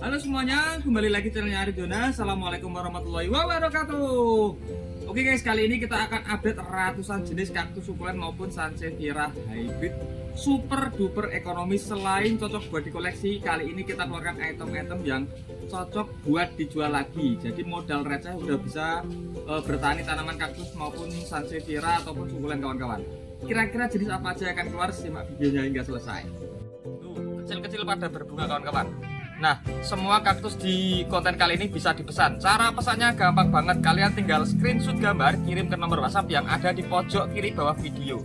Halo semuanya, kembali lagi channelnya Arijona. Assalamualaikum warahmatullahi wabarakatuh. Oke guys, kali ini kita akan update ratusan jenis kaktus sukulen maupun Sansevieria hybrid super duper ekonomis. Selain cocok buat dikoleksi, kali ini kita keluarkan item-item yang cocok buat dijual lagi. Jadi modal receh udah bisa bertani tanaman kaktus maupun Sansevieria ataupun sukulen kawan-kawan. Kira-kira jenis apa aja akan keluar, simak videonya hingga selesai. Tuh, kecil-kecil pada berbunga kawan-kawan. Nah, semua kaktus di konten kali ini bisa dipesan. Cara pesannya gampang banget. Kalian tinggal screenshot gambar, kirim ke nomor WhatsApp yang ada di pojok kiri bawah video.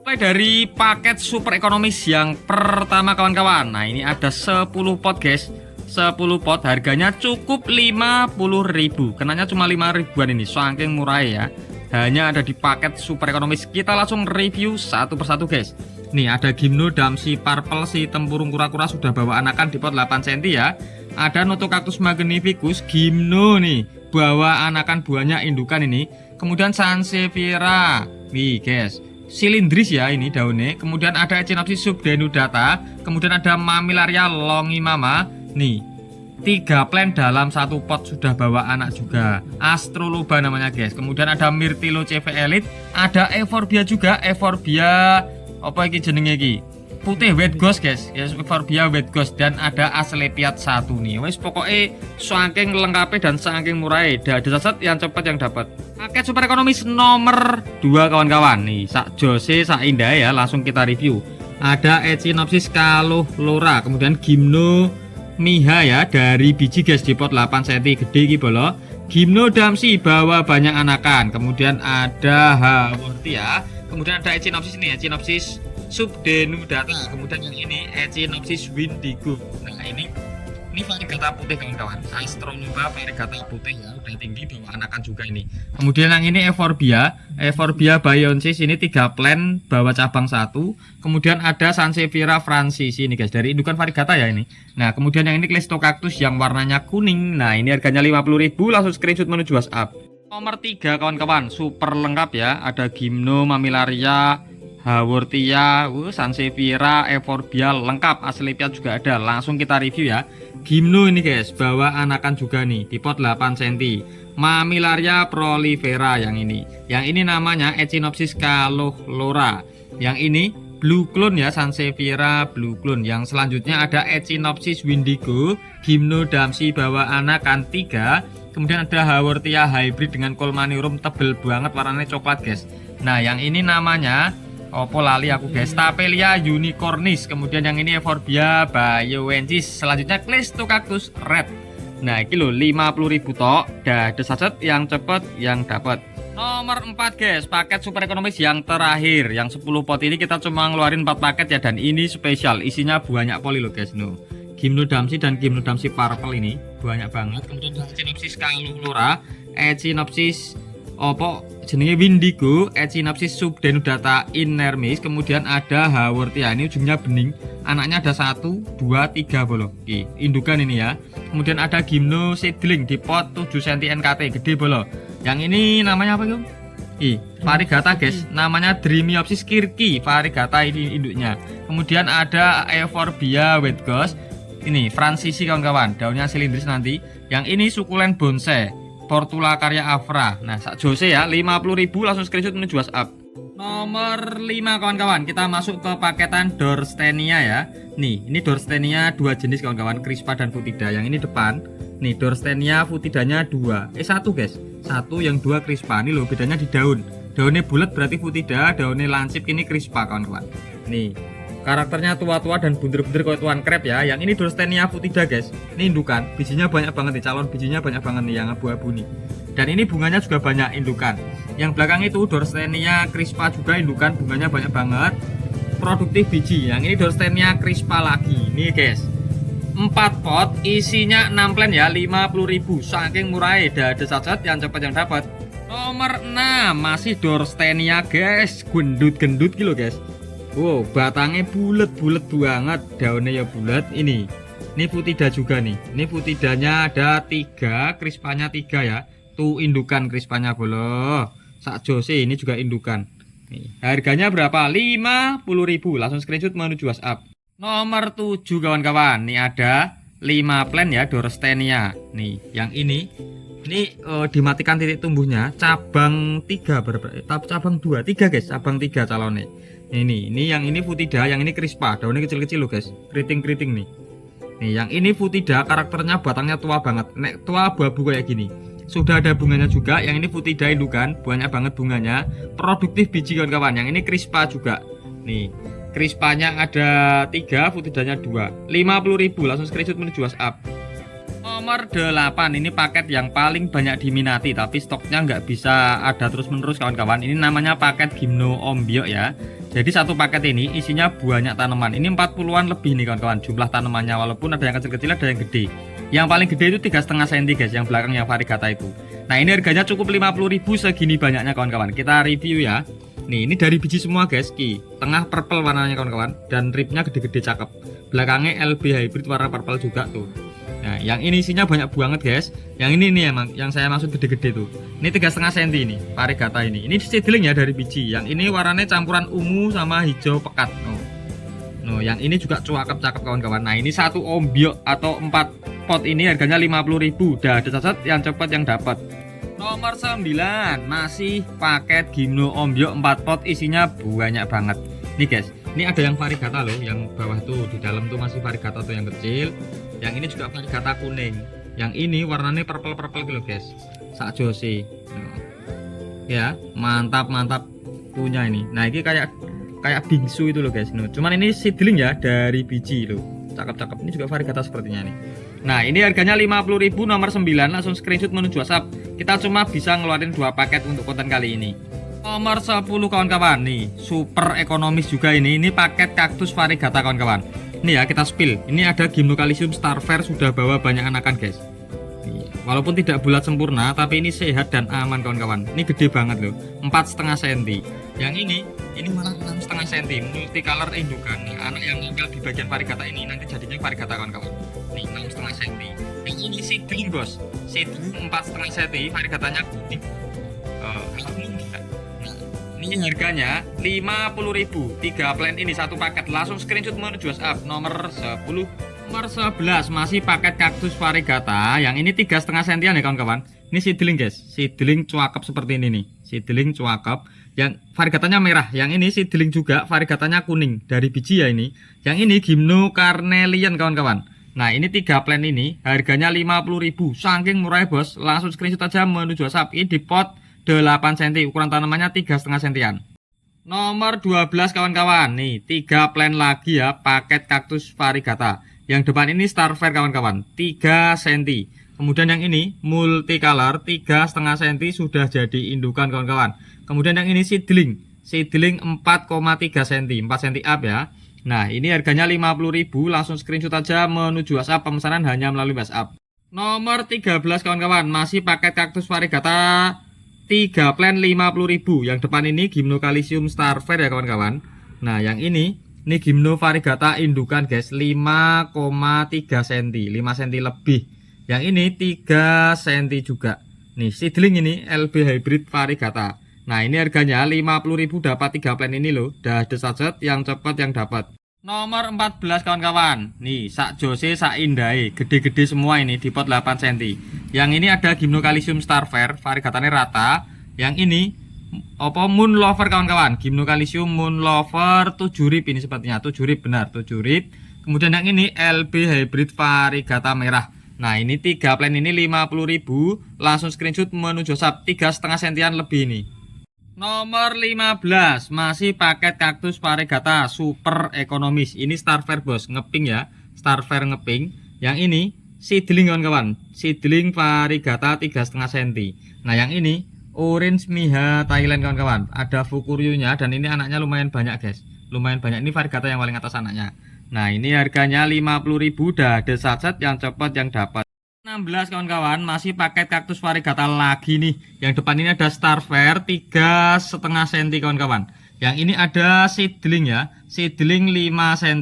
Mulai dari paket super ekonomis yang pertama kawan-kawan. Nah, ini ada 10 pot guys. 10 pot harganya cukup 50.000. Kenanya cuma 5 ribuan ini, saking murah ya. Hanya ada di paket super ekonomis. Kita langsung review satu persatu guys. Nih ada Gymno Damsi Purple, si tempurung kura-kura sudah bawa anakan di pot 8 cm ya. Ada Notocactus magnificus Gymno nih, bawa anakan buahnya indukan ini. Kemudian Sansevieria nih guys, silindris ya ini daunnya. Kemudian ada Echinopsis subdenudata. Kemudian ada Mammillaria longimama. Nih 3 plant dalam satu pot sudah bawa anak juga. Astroluba namanya guys. Kemudian ada Myrtilo CV Elite. Ada Euphorbia juga. Euphorbia apa iki jenenge iki? Putih white ghost guys. Ya, Euphorbia white ghost. Dan ada Asclepiad 1 nih. Wes pokoknya saking lengkapnya dan saking murahnya. Ada saset yang cepat yang dapat. Paket super ekonomis nomor 2 kawan-kawan. Nih sak jose sak indah ya, langsung kita review. Ada Echinopsis cauliflora, kemudian Gymno miha ya, dari biji guys di pot 8 cm gede iki bolo. Gymno Damsi bawa banyak anakan. Kemudian ada Haworthia. Kemudian ada Echinopsis ini, Echinopsis subdenudata. Kemudian yang ini Echinopsis windigo. Nah, ini variegata putih kawan-kawan. Astroluba variegata putih ya, udah tinggi bawa anakan juga ini. Kemudian yang ini Euphorbia Bionsis, ini 3 plant bawa cabang 1. Kemudian ada Sansevieria francis ini guys, dari indukan variegata ya ini. Nah, kemudian yang ini Cleistocactus yang warnanya kuning. Nah, ini harganya 50.000, langsung screenshot menuju WhatsApp. Nomor 3 kawan-kawan, super lengkap ya. Ada Gymno, Mammillaria, Haworthia, Sansevieria, Euphorbia lengkap, Asclepiad juga ada. Langsung kita review ya. Gymno ini guys, bawa anakan juga nih di pot 8 cm. Mammillaria prolifera yang ini. Yang ini namanya Echinopsis cauliflora. Yang ini blue clone ya, Sansevieria blue clone. Yang selanjutnya ada Echinopsis windigo, Gymno Damsi bawa anakan 3. Kemudian ada Haworthia hybrid dengan Colmaniurum, tebel banget warnanya coklat guys. Nah, yang ini namanya opo lali aku guys, Tapelia unicornis. Kemudian yang ini Euphorbia bionsis. Selanjutnya Cleistocactus red. Nah, ini loh 50.000 tok. Dah ada saset yang cepet yang dapat. Nomor 4 guys, paket super ekonomis yang terakhir. Yang 10 pot ini kita cuma ngeluarin 4 paket ya, dan ini spesial. Isinya banyak poli loh guys. No. Gymno Damsi dan Gymno Damsi Purple ini banyak banget. Kemudian ada Echinopsis cauliflora, Echinopsis opo jenenge windigo, Echinopsis subdenudata inermis. Kemudian ada Haworthia, ini ujungnya bening. Anaknya ada 1, 2, 3 bolo. Oke, indukan ini ya. Kemudian ada Gymno seedling di pot 7 cm NKT gede bolo. Yang ini namanya apa yuk? Variegata guys, namanya Dreamiopsis kirki, variegata ini induknya. Kemudian ada Euphorbia white ghost. Ini fransisi kawan-kawan, daunnya silindris nanti. Yang ini sukulen bonsai, Portula karya Afra. Nah, sak jose ya, 50.000, langsung screenshot menuju WhatsApp. Nomor 5 kawan-kawan, kita masuk ke paketan Dorstenia ya. Nih, ini Dorstenia 2 jenis kawan-kawan, Crispa dan Futida. Yang ini depan. Nih, Dorstenia Futidanya 2. 1 guys. 1 yang 2 Crispa. Ini loh bedanya di daun. Daunnya bulat berarti Futida, daunnya lancip ini Crispa kawan-kawan. Nih, karakternya tua-tua dan bunder-bunder kayak tuan krep ya. Yang ini Dorstenia Futida guys. Ini indukan, bijinya banyak banget nih, calon bijinya banyak banget nih yang abu-abu nih. Dan ini bunganya juga banyak indukan. Yang belakang itu Dorstenia Crispa juga indukan, bunganya banyak banget. Produktif biji. Yang ini Dorstenia Crispa lagi. Nih guys. 4 pot isinya 6 plen ya, 50.000. Saking murah, dada saja yang cepat yang dapat. Nomor 6 masih Dorstenia guys, gendut-gendut gitu guys. Wow, batangnya bulat-bulat banget, daunnya ya bulat. Ini Futida juga nih. Ini Futidanya ada 3, krispanya 3 ya. Tuh indukan krispanya bolo. Sak jose ini juga indukan. Nih, harganya berapa? 50.000. Langsung screenshot menuju WhatsApp. Nomor 7 kawan-kawan. Nih ada 5 plen ya Dorstenia. Nih, yang ini dimatikan titik tumbuhnya, cabang 3 cabang 2, 3 guys, cabang 3 calonnya. Ini yang ini Futida, yang ini Crispa, daunnya kecil-kecil loh guys, keriting-keriting nih. Nih, yang ini Futida, karakternya batangnya tua banget, nek tua abu-abu kayak gini. Sudah ada bunganya juga, yang ini Futida indukan, banyak banget bunganya, produktif biji kawan-kawan. Yang ini Crispa juga. Nih, Crispanya ada 3, Futidanya 2. 50.000, langsung screenshot menuju WhatsApp. Nomor 8 ini paket yang paling banyak diminati, tapi stoknya nggak bisa ada terus-menerus kawan-kawan. Ini namanya paket Gimno Ombyok ya. Jadi satu paket ini isinya banyak tanaman. Ini 40-an lebih nih kawan-kawan jumlah tanamannya, walaupun ada yang kecil-kecil ada yang gede. Yang paling gede itu 3,5 cm guys, yang belakang yang variegata itu. Nah, ini harganya cukup 50.000 segini banyaknya kawan-kawan. Kita review ya. Nih, ini dari biji semua guys, tengah purple warnanya kawan-kawan, dan ribnya gede-gede cakep. Belakangnya LB hybrid warna purple juga tuh. Nah, yang ini isinya banyak banget guys. Yang ini nih emang yang saya maksud gede-gede tuh. Ini 3,5 cm ini, variegata ini. Ini seedling ya dari biji. Yang ini warnanya campuran ungu sama hijau pekat. No, yang ini juga cakep-cakep kawan-kawan. Nah, ini satu ombyok atau 4 pot ini harganya 50.000. Dah ada cacat yang cepat yang dapat. Nomor 9 masih paket Gimno Ombyok 4 pot, isinya banyak banget. Nih guys, ini ada yang variegata loh, yang bawah tuh di dalam tuh masih variegata tuh yang kecil. Yang ini juga variegata kuning. Yang ini warnanya purple-purple gitu guys. Sak jose. Ya, mantap punya ini. Nah, ini kayak bingsu itu loh guys. Cuman ini seedling ya dari biji loh. Cakep-cakep. Ini juga variegata sepertinya nih. Nah, ini harganya 50.000, nomor 9, langsung screenshot menuju WhatsApp. Kita cuma bisa ngeluarin 2 paket untuk konten kali ini. Nomor 10 kawan-kawan, nih super ekonomis juga ini. Ini paket kaktus variegata kawan-kawan. Ini ya kita spill. Ini ada Gimno Calcium Starfair, sudah bawa banyak anakan guys. Nih, walaupun tidak bulat sempurna, tapi ini sehat dan aman kawan-kawan. Ini gede banget loh, 4,5 cm. Yang ini malah 6,5 cm, multicolor indukan. Nih, anak yang nempel di bagian variegata ini nanti jadinya variegata kawan-kawan. Nih 6,5 cm. Ini seedling bos, seedling 4,5 cm, variegatanya kuning. Ini harganya 50.000, 3 plen ini satu paket. Langsung screenshot menuju WhatsApp. Nomor 10. Nomor 11 masih paket kaktus variegata. Yang ini 3,5 cm ya kawan-kawan. Ini seedling guys, seedling cuakep seperti ini nih, seedling cuakep. Yang variegatanya merah. Yang ini seedling juga, variegatanya kuning dari biji ya ini. Yang ini Gimno Carnelian kawan-kawan. Nah, ini 3 plen ini harganya 50.000. Saking murah bos. Langsung screenshot aja menuju WhatsApp. Ini di pot 8 cm, ukuran tanamannya 3,5 cm. Nomor 12 kawan-kawan, nih 3 plen lagi ya, paket kaktus variegata. Yang depan ini Starfair kawan-kawan, 3 cm. Kemudian yang ini multicolor 3,5 cm, sudah jadi indukan kawan-kawan. Kemudian yang ini seedling 4,3 cm, 4 cm up ya. Nah, ini harganya 50.000, langsung screenshot aja menuju WhatsApp, pemesanan hanya melalui WhatsApp. Nomor 13 kawan-kawan, masih paket kaktus variegata 3 plen 50.000. Yang depan ini Gimno Calcium Starfair ya kawan-kawan. Nah, yang ini Gimno variegata indukan guys, 5,3 cm, 5 cm lebih. Yang ini 3 cm juga. Nih seedling ini LB hybrid variegata. Nah, ini harganya 50.000, dapat 3 plen ini loh. Dah ada sajet yang cepat yang dapat. Nomor 14 kawan-kawan. Nih sak jose sak indai, gede-gede semua ini di pot 8 cm. Yang ini ada Gimno Calcium Starfair, variegatanya rata. Yang ini Moon Lover kawan-kawan, Gimno Calcium Moon Lover 7 rib ini sepertinya, 7 rib benar, 7 rib. Kemudian yang ini LB hybrid variegata merah. Nah, ini 3 plen ini 50.000, langsung screenshot menuju WhatsApp, 3,5 cm lebih ini. Nomor 15 masih paket kaktus variegata super ekonomis. Ini Starfair bos, ngeping ya, Starfair ngeping. Yang ini seedling kawan-kawan, seedling variegata 3,5 cm. Nah, yang ini Orange Miha Thailand kawan-kawan, ada Fukuryunya, dan ini anaknya lumayan banyak guys, lumayan banyak. Ini variegata yang paling atas anaknya. Nah ini harganya 50.000, udah ada saset yang cepat yang dapat. 16 kawan-kawan, masih paket kaktus varigata lagi nih. Yang depan ini ada Starfair 3,5 cm kawan-kawan. Yang ini ada seedling ya, seedling 5 cm.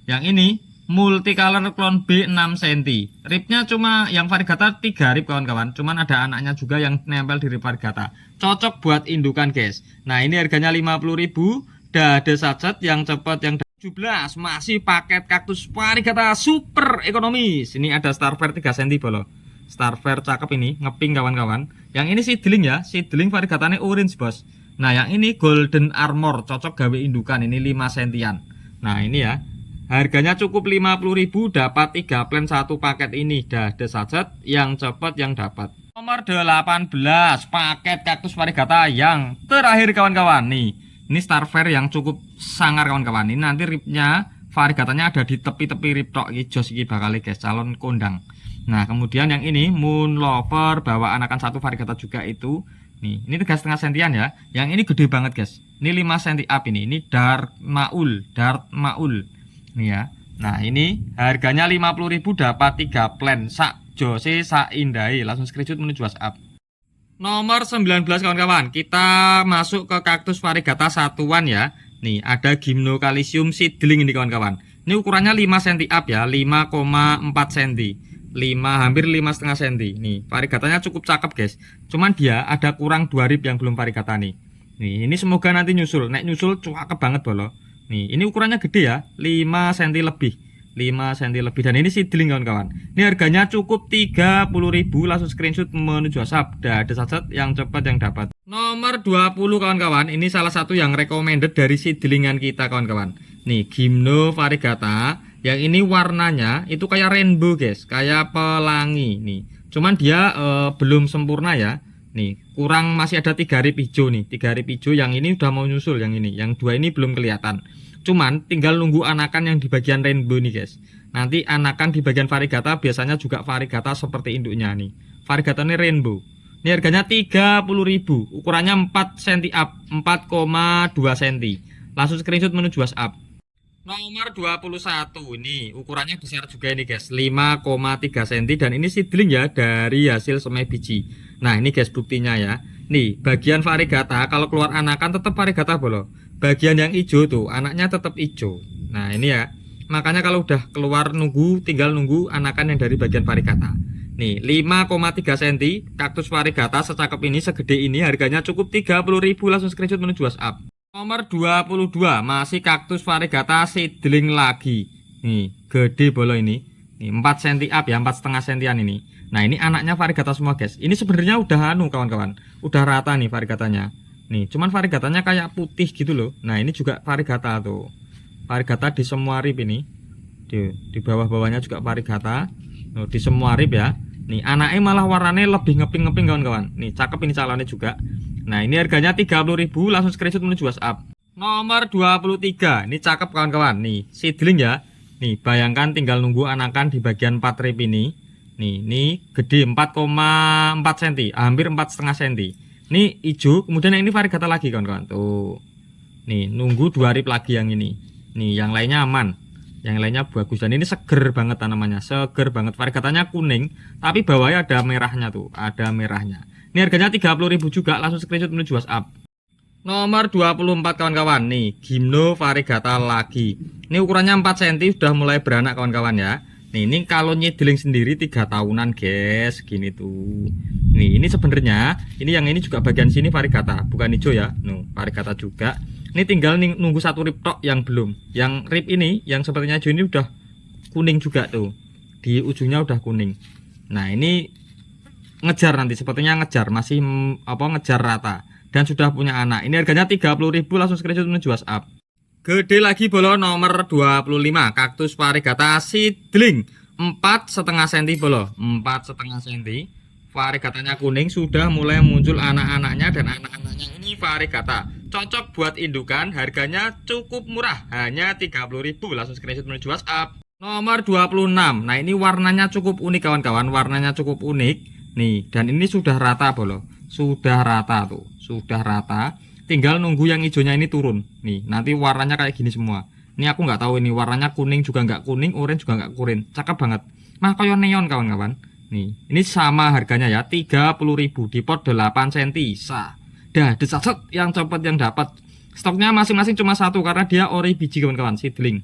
Yang ini multicolor clone B 6 cm. Ribnya cuma yang varigata 3 rib kawan-kawan. Cuman ada anaknya juga yang nempel di rib varigata. Cocok buat indukan guys. Nah ini harganya 50.000. Udah ada saset yang cepat yang 17, masih paket kaktus varigata super ekonomis. Ini ada Starfair 3 cm bolo. Starfair cakep ini, ngeping kawan-kawan. Yang ini seedling ya, seedling varigatanya orange bos. Nah yang ini golden armor, cocok gawe indukan, ini 5 cm. Nah ini ya, harganya cukup 50.000, dapat 3 plan 1 paket ini. Dah ada saset yang cepat yang dapat. Nomor 18, paket kaktus varigata yang terakhir kawan-kawan nih. Ini Starfair yang cukup sangar kawan-kawan. Ini nanti ribnya varigatanya ada di tepi-tepi rib tok iki jos iki bakal guys, calon kondang. Nah, kemudian yang ini Moon Lover bawa anakan satu varigata juga itu. Nih, ini 3,5 sentian ya. Yang ini gede banget guys. Ini 5 cm up ini. Ini Dart Maul. Nih ya. Nah, ini harganya 50.000, dapat 3 plan sak jose sak indai. Langsung screenshot menuju WhatsApp. Nomor 19 kawan-kawan, kita masuk ke kaktus varigata satuan ya. Nih ada Gymnocalycium seedling ini kawan-kawan. Ini ukurannya 5 cm up ya, 5,4 cm, 5 hampir 5,5 cm. Nih varigatanya cukup cakep guys. Cuman dia ada kurang 2 rib yang belum varigata nih. Nih ini semoga nanti nyusul. Nek nyusul cakep banget bolo. Nih ini ukurannya gede ya, 5 cm lebih. 5 cm lebih, dan ini seedling kawan-kawan. Ini harganya cukup 30.000, langsung screenshot menuju WhatsApp. Dah ada saset yang cepat yang dapat. Nomor 20 kawan-kawan, ini salah satu yang recommended dari seedlingan kita kawan-kawan. Nih Gymno varigata, yang ini warnanya itu kayak rainbow guys, kayak pelangi nih. Cuman dia belum sempurna ya. Nih kurang, masih ada 3 rib hijau nih, 3 rib hijau. Yang ini udah mau nyusul, yang ini, yang 2 ini belum kelihatan. Cuman tinggal nunggu anakan yang di bagian rainbow nih guys. Nanti anakan di bagian varigata biasanya juga varigata seperti induknya nih. Varigata ini rainbow. Ini harganya 30.000, ukurannya 4 cm up, 4,2 cm. Langsung screenshot menuju WhatsApp. Nomor 21 ini ukurannya besar juga ini guys, 5,3 cm, dan ini seedling ya dari hasil semai biji. Nah ini guys buktinya ya. Nih bagian varigata kalau keluar anakan tetap varigata bolo. Bagian yang hijau tuh anaknya tetap hijau. Nah ini ya, makanya kalau udah keluar tinggal nunggu anakan yang dari bagian varigata. Nih 5,3 cm kaktus varigata secakep ini, segede ini, harganya cukup 30.000, langsung screenshot menuju WhatsApp. Nomor 22 masih kaktus varigata seedling lagi. Nih gede bolo ini. Nih 4 cm up ya, 4,5 cm ini. Nah ini anaknya varigata semua guys. Ini sebenarnya udah kawan-kawan, udah rata nih varigatanya. Nih cuman varigatanya kayak putih gitu loh. Nah ini juga varigata tuh, varigata di semua rib ini. Di bawah-bawahnya juga varigata. Di semua rib ya. Nih anaknya malah warnanya lebih ngeping-ngeping kawan-kawan. Nih cakep ini calonnya juga. Nah ini harganya 30.000, langsung screenshot menuju WhatsApp. Nomor 23, ini cakep kawan-kawan. Nih seedling ya. Nih bayangkan tinggal nunggu anakan di bagian 4 rib ini. Nih ini gede, 4,4 cm, hampir 4,5 cm. Ini hijau, kemudian yang ini varigata lagi kawan-kawan. Tuh. Nih, nunggu 2 rib lagi yang ini. Nih, yang lainnya aman. Yang lainnya bagus, dan ini seger banget tanamannya, seger banget. Varigatanya kuning, tapi bawahnya ada merahnya tuh, ada merahnya. Ini harganya 30.000 juga, langsung screenshot menuju WhatsApp. Nomor 24 kawan-kawan. Nih, Gymno varigata lagi. Ini ukurannya 4 cm, sudah mulai beranak kawan-kawan ya. Nih ini kalau nyedeling sendiri 3 tahunan guys, gini tuh. Nih ini sebenarnya ini yang ini juga bagian sini varigata, bukan hijau ya. Varigata juga. Ini tinggal nunggu 1 rib tok yang belum. Yang rib ini yang sepertinya hijau ini udah kuning juga tuh. Di ujungnya udah kuning. Nah ini ngejar nanti, sepertinya ngejar, masih ngejar rata, dan sudah punya anak. Ini harganya 30.000, langsung screenshot menuju WhatsApp. Gede lagi bolo, nomor 25 kaktus varigata seedling 4,5 cm bolo, 4,5 cm. Varigatanya kuning, sudah mulai muncul anak-anaknya, dan anak-anaknya ini varigata cocok buat indukan. Harganya cukup murah, hanya 30.000, langsung screenshot menuju WhatsApp. Nomor 26, nah ini warnanya cukup unik kawan-kawan, warnanya cukup unik nih, dan ini sudah rata bolo, sudah rata tuh, sudah rata. Tinggal nunggu yang hijaunya ini turun. Nih, nanti warnanya kayak gini semua. Ini aku nggak tahu ini warnanya kuning juga nggak kuning, orange juga nggak kuning. Cakep banget. Mah koyo neon kawan-kawan. Nih, ini sama harganya ya, 30.000 di pot 8 cm. Dah, desat yang copot yang dapat. Stoknya masing-masing cuma satu karena dia ori biji kawan-kawan, seedling.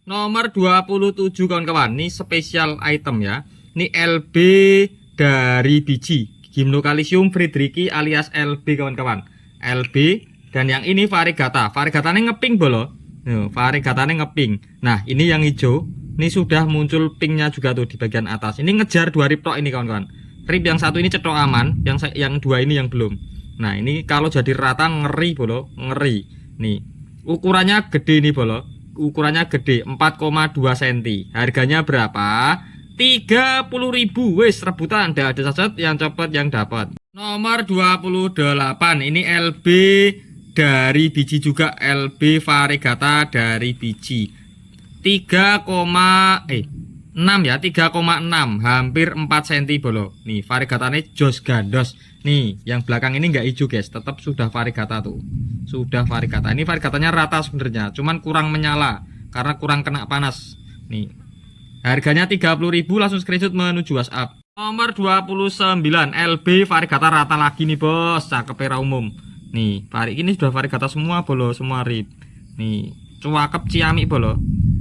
Nomor 27 kawan-kawan, ini spesial item ya. Ini LB dari biji Gymnocalycium friedrichi alias LB kawan-kawan. LB dan yang ini variegata. Variegatanya ngeping bolo. Variegatanya ngeping. Nah, ini yang hijau. Ini sudah muncul pinknya juga tuh di bagian atas. Ini ngejar 2 rib tok ini kawan-kawan. Rib yang satu ini cetok aman, yang dua ini yang belum. Nah, ini kalau jadi rata ngeri bolo, ngeri. Nih, ukurannya gede nih bolo. Ukurannya gede 4,2 cm. Harganya berapa? 30.000. Wis rebutan, ada saja yang cepet yang dapat. Nomor 28 ini LB dari biji juga, LB variegata dari biji 3,6 ya, 3,6 hampir 4 cm bolo. Nih variegatanya jos gandos. Nih yang belakang ini enggak hijau guys, tetap sudah variegata tuh. Sudah variegata. Ini variegatanya rata sebenarnya, cuman kurang menyala karena kurang kena panas. Nih harganya 30.000, langsung screenshot menuju WhatsApp. Nomor 29 LB variegata rata lagi nih bos, cakep era umum. Nih ini sudah variegata semua bolo, semua rib. Nih cuakep ciami bolo.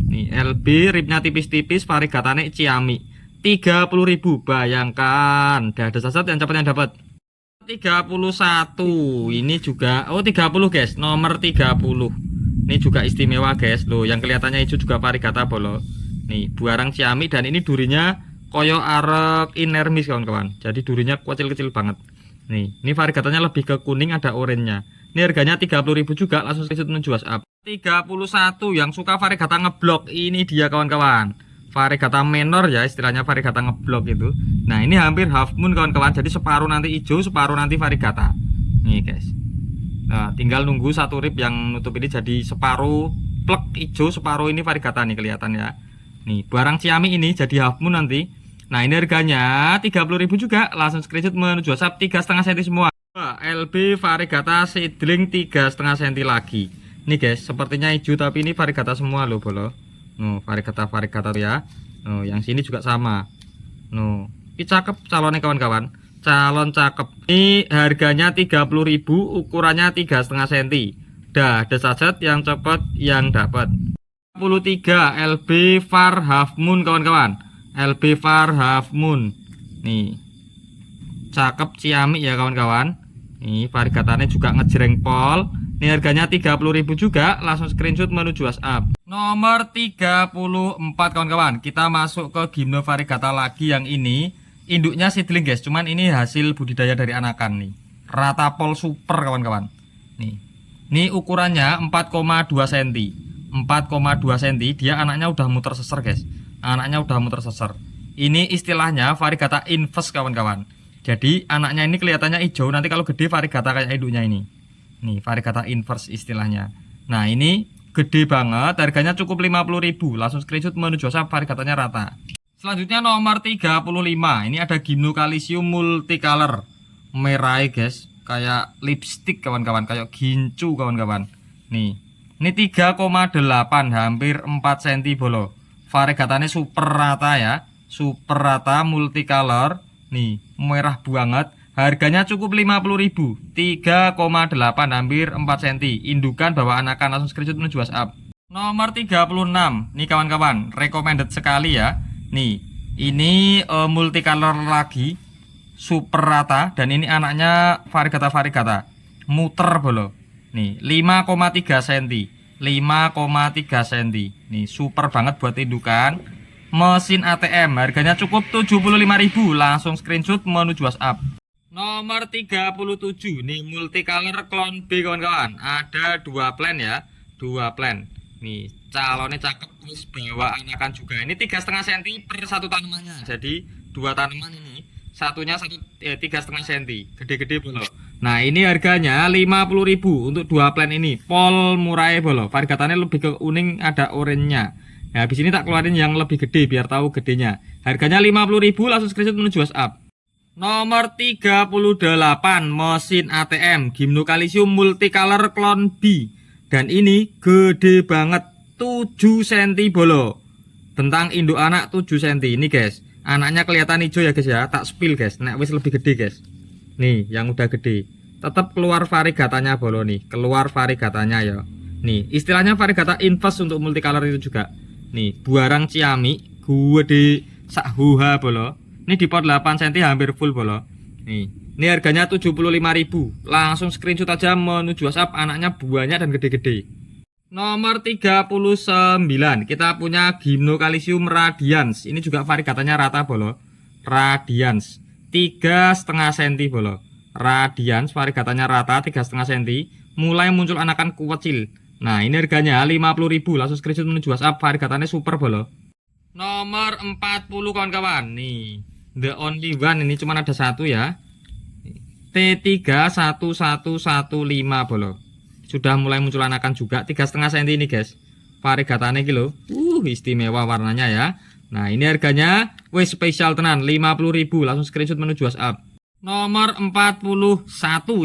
Nih LB ribnya tipis-tipis, variegatanya ciami. 30.000, bayangkan. Dah ada saset yang cepat yang dapat. 31 ini juga, oh 30 guys, nomor 30 ini juga istimewa guys. Loh yang kelihatannya hijau juga variegata bolo. Nih buarang ciami dan ini durinya koyo arek inermis kawan-kawan. Jadi durinya kecil-kecil banget. Nih ini variegatanya lebih ke kuning, ada oranye-nya. Ini harganya 30.000 juga, langsung menuju WhatsApp. 31 yang suka variegata ngeblok, ini dia kawan-kawan. Variegata menor ya, istilahnya variegata ngeblok itu. Nah ini hampir half moon kawan-kawan, jadi separuh nanti hijau, separuh nanti variegata. Nih guys. Nah tinggal nunggu satu rib yang nutup ini jadi separuh plek hijau, separuh ini variegata nih kelihatan ya. Nih barang ciami ini jadi half moon nanti. Nah ini harganya 30.000 juga, langsung screenshot menuju WhatsApp. 3,5 cm semua. LB variegata seedling 3,5 cm lagi. Nih guys, sepertinya hijau tapi ini variegata semua loh bolo. Variegata ya. Yang sini juga sama. Ini cakep calonnya kawan-kawan. Calon cakep. Ini harganya 30.000, ukurannya 3,5 cm. Dah ada saset yang cepet yang dapat. 33 LB Far Half Moon kawan-kawan. LB Far Half Moon. Nih. Cakep ciamik ya kawan-kawan. Nih variegatanya juga ngejreng pol. Ini harganya 30.000 juga, langsung screenshot menuju WhatsApp. Nomor 34 kawan-kawan. Kita masuk ke Gymno variegata lagi yang ini. Induknya seedling guys, cuman ini hasil budidaya dari anakan nih. Rata pol super kawan-kawan. Nih. Ini ukurannya 4,2 cm. 4,2 cm, dia anaknya udah muter seser guys. Anaknya udah muter seser. Ini istilahnya variegata inverse kawan-kawan. Jadi anaknya ini kelihatannya hijau, nanti kalau gede variegata kayak induknya ini. Nih variegata inverse istilahnya. Nah ini gede banget, harganya cukup 50.000, langsung screenshot menuju WhatsApp, variegatanya rata. Selanjutnya nomor 35, ini ada Gymnocalycium multicolor. Merah guys, kayak lipstick kawan-kawan, kayak gincu kawan-kawan. Nih, ini 3,8 hampir 4 cm bolo. Variegatanya super rata ya, super rata multicolor. Nih merah banget, harganya cukup 50.000, 3,8 hampir 4 cm. Indukan bawa anakan, langsung screenshot menuju WhatsApp. Nomor 36 nih kawan-kawan, recommended sekali ya. Nih ini multicolor lagi, super rata, dan ini anaknya variegata muter bolo. Nih 5,3 cm, 5,3 cm. Nih super banget buat indukan. Mesin ATM, harganya cukup 75.000, langsung screenshot menuju WhatsApp. Nomor 37 nih multicolor clone B kawan-kawan. Ada 2 plan ya, 2 plan. Nih calonnya cakep, terus bawa anakan juga. Ini 3,5 cm per satu tanamannya. Jadi 2 tanaman ini, satunya 3,5 cm, gede-gede bolo. Nah ini harganya 50.000 untuk 2 plan ini. Pol murai bolo, variegatanya lebih ke kuning, ada oranye-nya. Nah, habis ini tak keluarin yang lebih gede biar tahu gedenya. Harganya 50.000, langsung screenshot menuju WhatsApp. Nomor 38 mesin ATM Gymnocalycium multicolor clone B. Dan ini gede banget. 7 cm bolo. Bentang induk anak 7 cm. Ini guys, anaknya kelihatan hijau ya guys ya. Tak spill guys, nek wis lebih gede guys. Nih yang udah gede, tetap keluar variegatanya bolo nih, keluar variegatanya ya. Nih istilahnya variegata inverse untuk multicolor itu juga. Nih buarang ciami gede sakhuha bolo. Ini di pot 8 cm hampir full bolo. Ini harganya 75.000. Langsung screenshot aja menuju WhatsApp, anaknya banyak dan gede-gede. Nomor 39 kita punya Gymnocalycium radians. Ini juga variegatanya rata bolo. Radians 3,5 cm bolo. Radians variegatanya rata 3,5 cm. Mulai muncul anakan kecil. Nah ini harganya 50.000. Langsung screenshot menuju WhatsApp, variegatanya super bolo. Nomor 40 kawan-kawan. Nih the only one, ini cuma ada satu ya. T31115 bolo. Sudah mulai muncul anakan juga 3,5 cm ini guys. Variegatane iki lho. Istimewa warnanya ya. Nah, ini harganya wes spesial tenan 50.000. Langsung screenshot menuju WhatsApp. Nomor 41.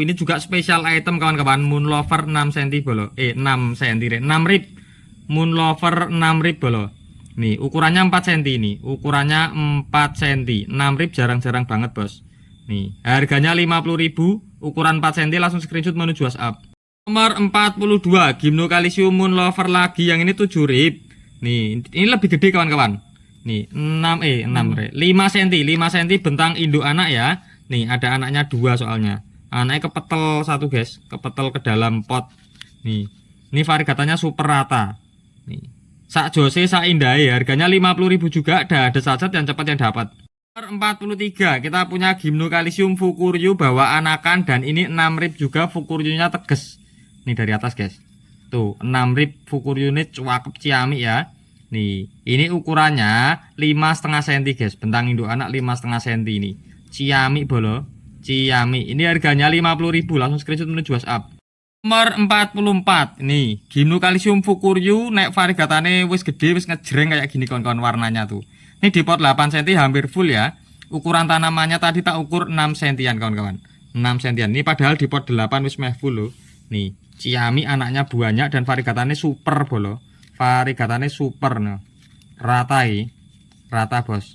Ini juga spesial item kawan-kawan. Moon Lover 6 cm bolo. 6 cm, 6 rib. Moon Lover 6 rib bolo. Nih, ukurannya 4 cm ini. Ukurannya 4 cm. 6 rib jarang-jarang banget, Bos. Nih, harganya 50.000. Ukuran 4 cm, langsung screenshot menuju WhatsApp. Nomor 42, Gymnocalycium Moon Lover lagi, yang ini 7 rib. Nih, ini lebih gede kawan-kawan. Nih, 5 cm, 5 cm bentang induk anak ya. Nih, ada anaknya 2 soalnya. Anaknya kepetel satu guys, kepetel ke dalam pot. Nih, ini variegatanya super rata. Nih, sak jose sak indah ya, harganya 50.000 juga. Ada saja yang cepat yang dapat. Nomor 43 kita punya Gymnocalycium fukuryu bawa anakan, dan ini 6 rib juga, fukuryunya teges. Nih dari atas guys, tuh 6 rib fukuryu ini cakep ciamik ya. Nih ini ukurannya 5,5 cm guys, bentang induk anak 5,5 cm ini, ciamik bolo, ciamik. Ini harganya 50.000. Langsung screenshot menuju WhatsApp. Nomor 44 nih Gymnocalycium fukuryu, nek variegatane wis gede, wis ngejreng kayak gini kawan-kawan warnanya tuh. Ini di pot 8 cm hampir full ya. Ukuran tanamannya tadi tak ukur 6 cm kawan-kawan, 6 cm. Ini padahal di pot 8 wis meh full loh. Nih ciami anaknya banyak dan variegatane super bolo. Variegatane super no. Rata rata bos.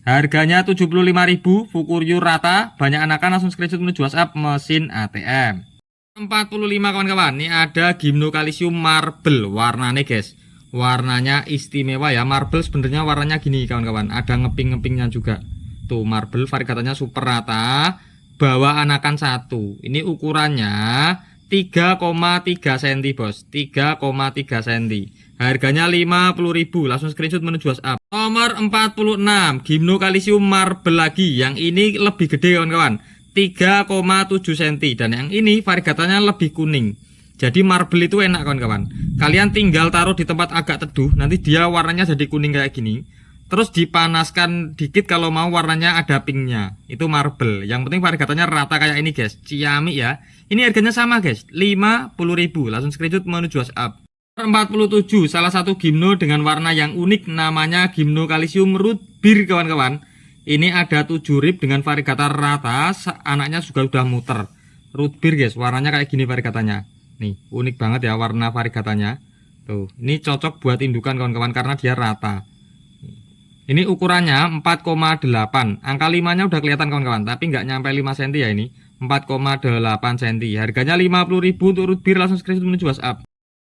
Harganya 75.000. Fukuryu rata, banyak anakan. Langsung screenshot menuju WhatsApp, mesin ATM. 45 kawan-kawan. Ini ada Gymnocalycium marble warnanya guys. Warnanya istimewa ya. Marble sebenarnya warnanya gini kawan-kawan, ada ngeping-ngepingnya juga. Tuh marble variegatanya super rata, bawa anakan 1. Ini ukurannya 3,3 cm bos, 3,3 cm. Harganya 50.000. Langsung screenshot menuju WhatsApp. Nomor 46 Gymnocalycium marble lagi, yang ini lebih gede kawan-kawan, 3,7 cm, dan yang ini variegatanya lebih kuning. Jadi marble itu enak kawan-kawan, kalian tinggal taruh di tempat agak teduh, nanti dia warnanya jadi kuning kayak gini. Terus dipanaskan dikit kalau mau warnanya ada pinknya. Itu marble. Yang penting variegatanya rata kayak ini guys, ciamik ya. Ini harganya sama guys, 50.000. Langsung screenshot menuju WhatsApp. 47 salah satu gimno dengan warna yang unik, namanya Gymnocalycium root beer kawan-kawan. Ini ada 7 rib dengan variegata rata, anaknya juga sudah muter. Root beer guys, warnanya kayak gini variegatanya. Nih, unik banget ya warna variegatanya. Tuh, ini cocok buat indukan kawan-kawan karena dia rata. Ini ukurannya 4,8. Angka 5-nya udah kelihatan kawan-kawan, tapi nggak nyampe 5 cm ya ini. 4,8 cm. Harganya 50.000 untuk root beer. Langsung screenshot menuju WhatsApp.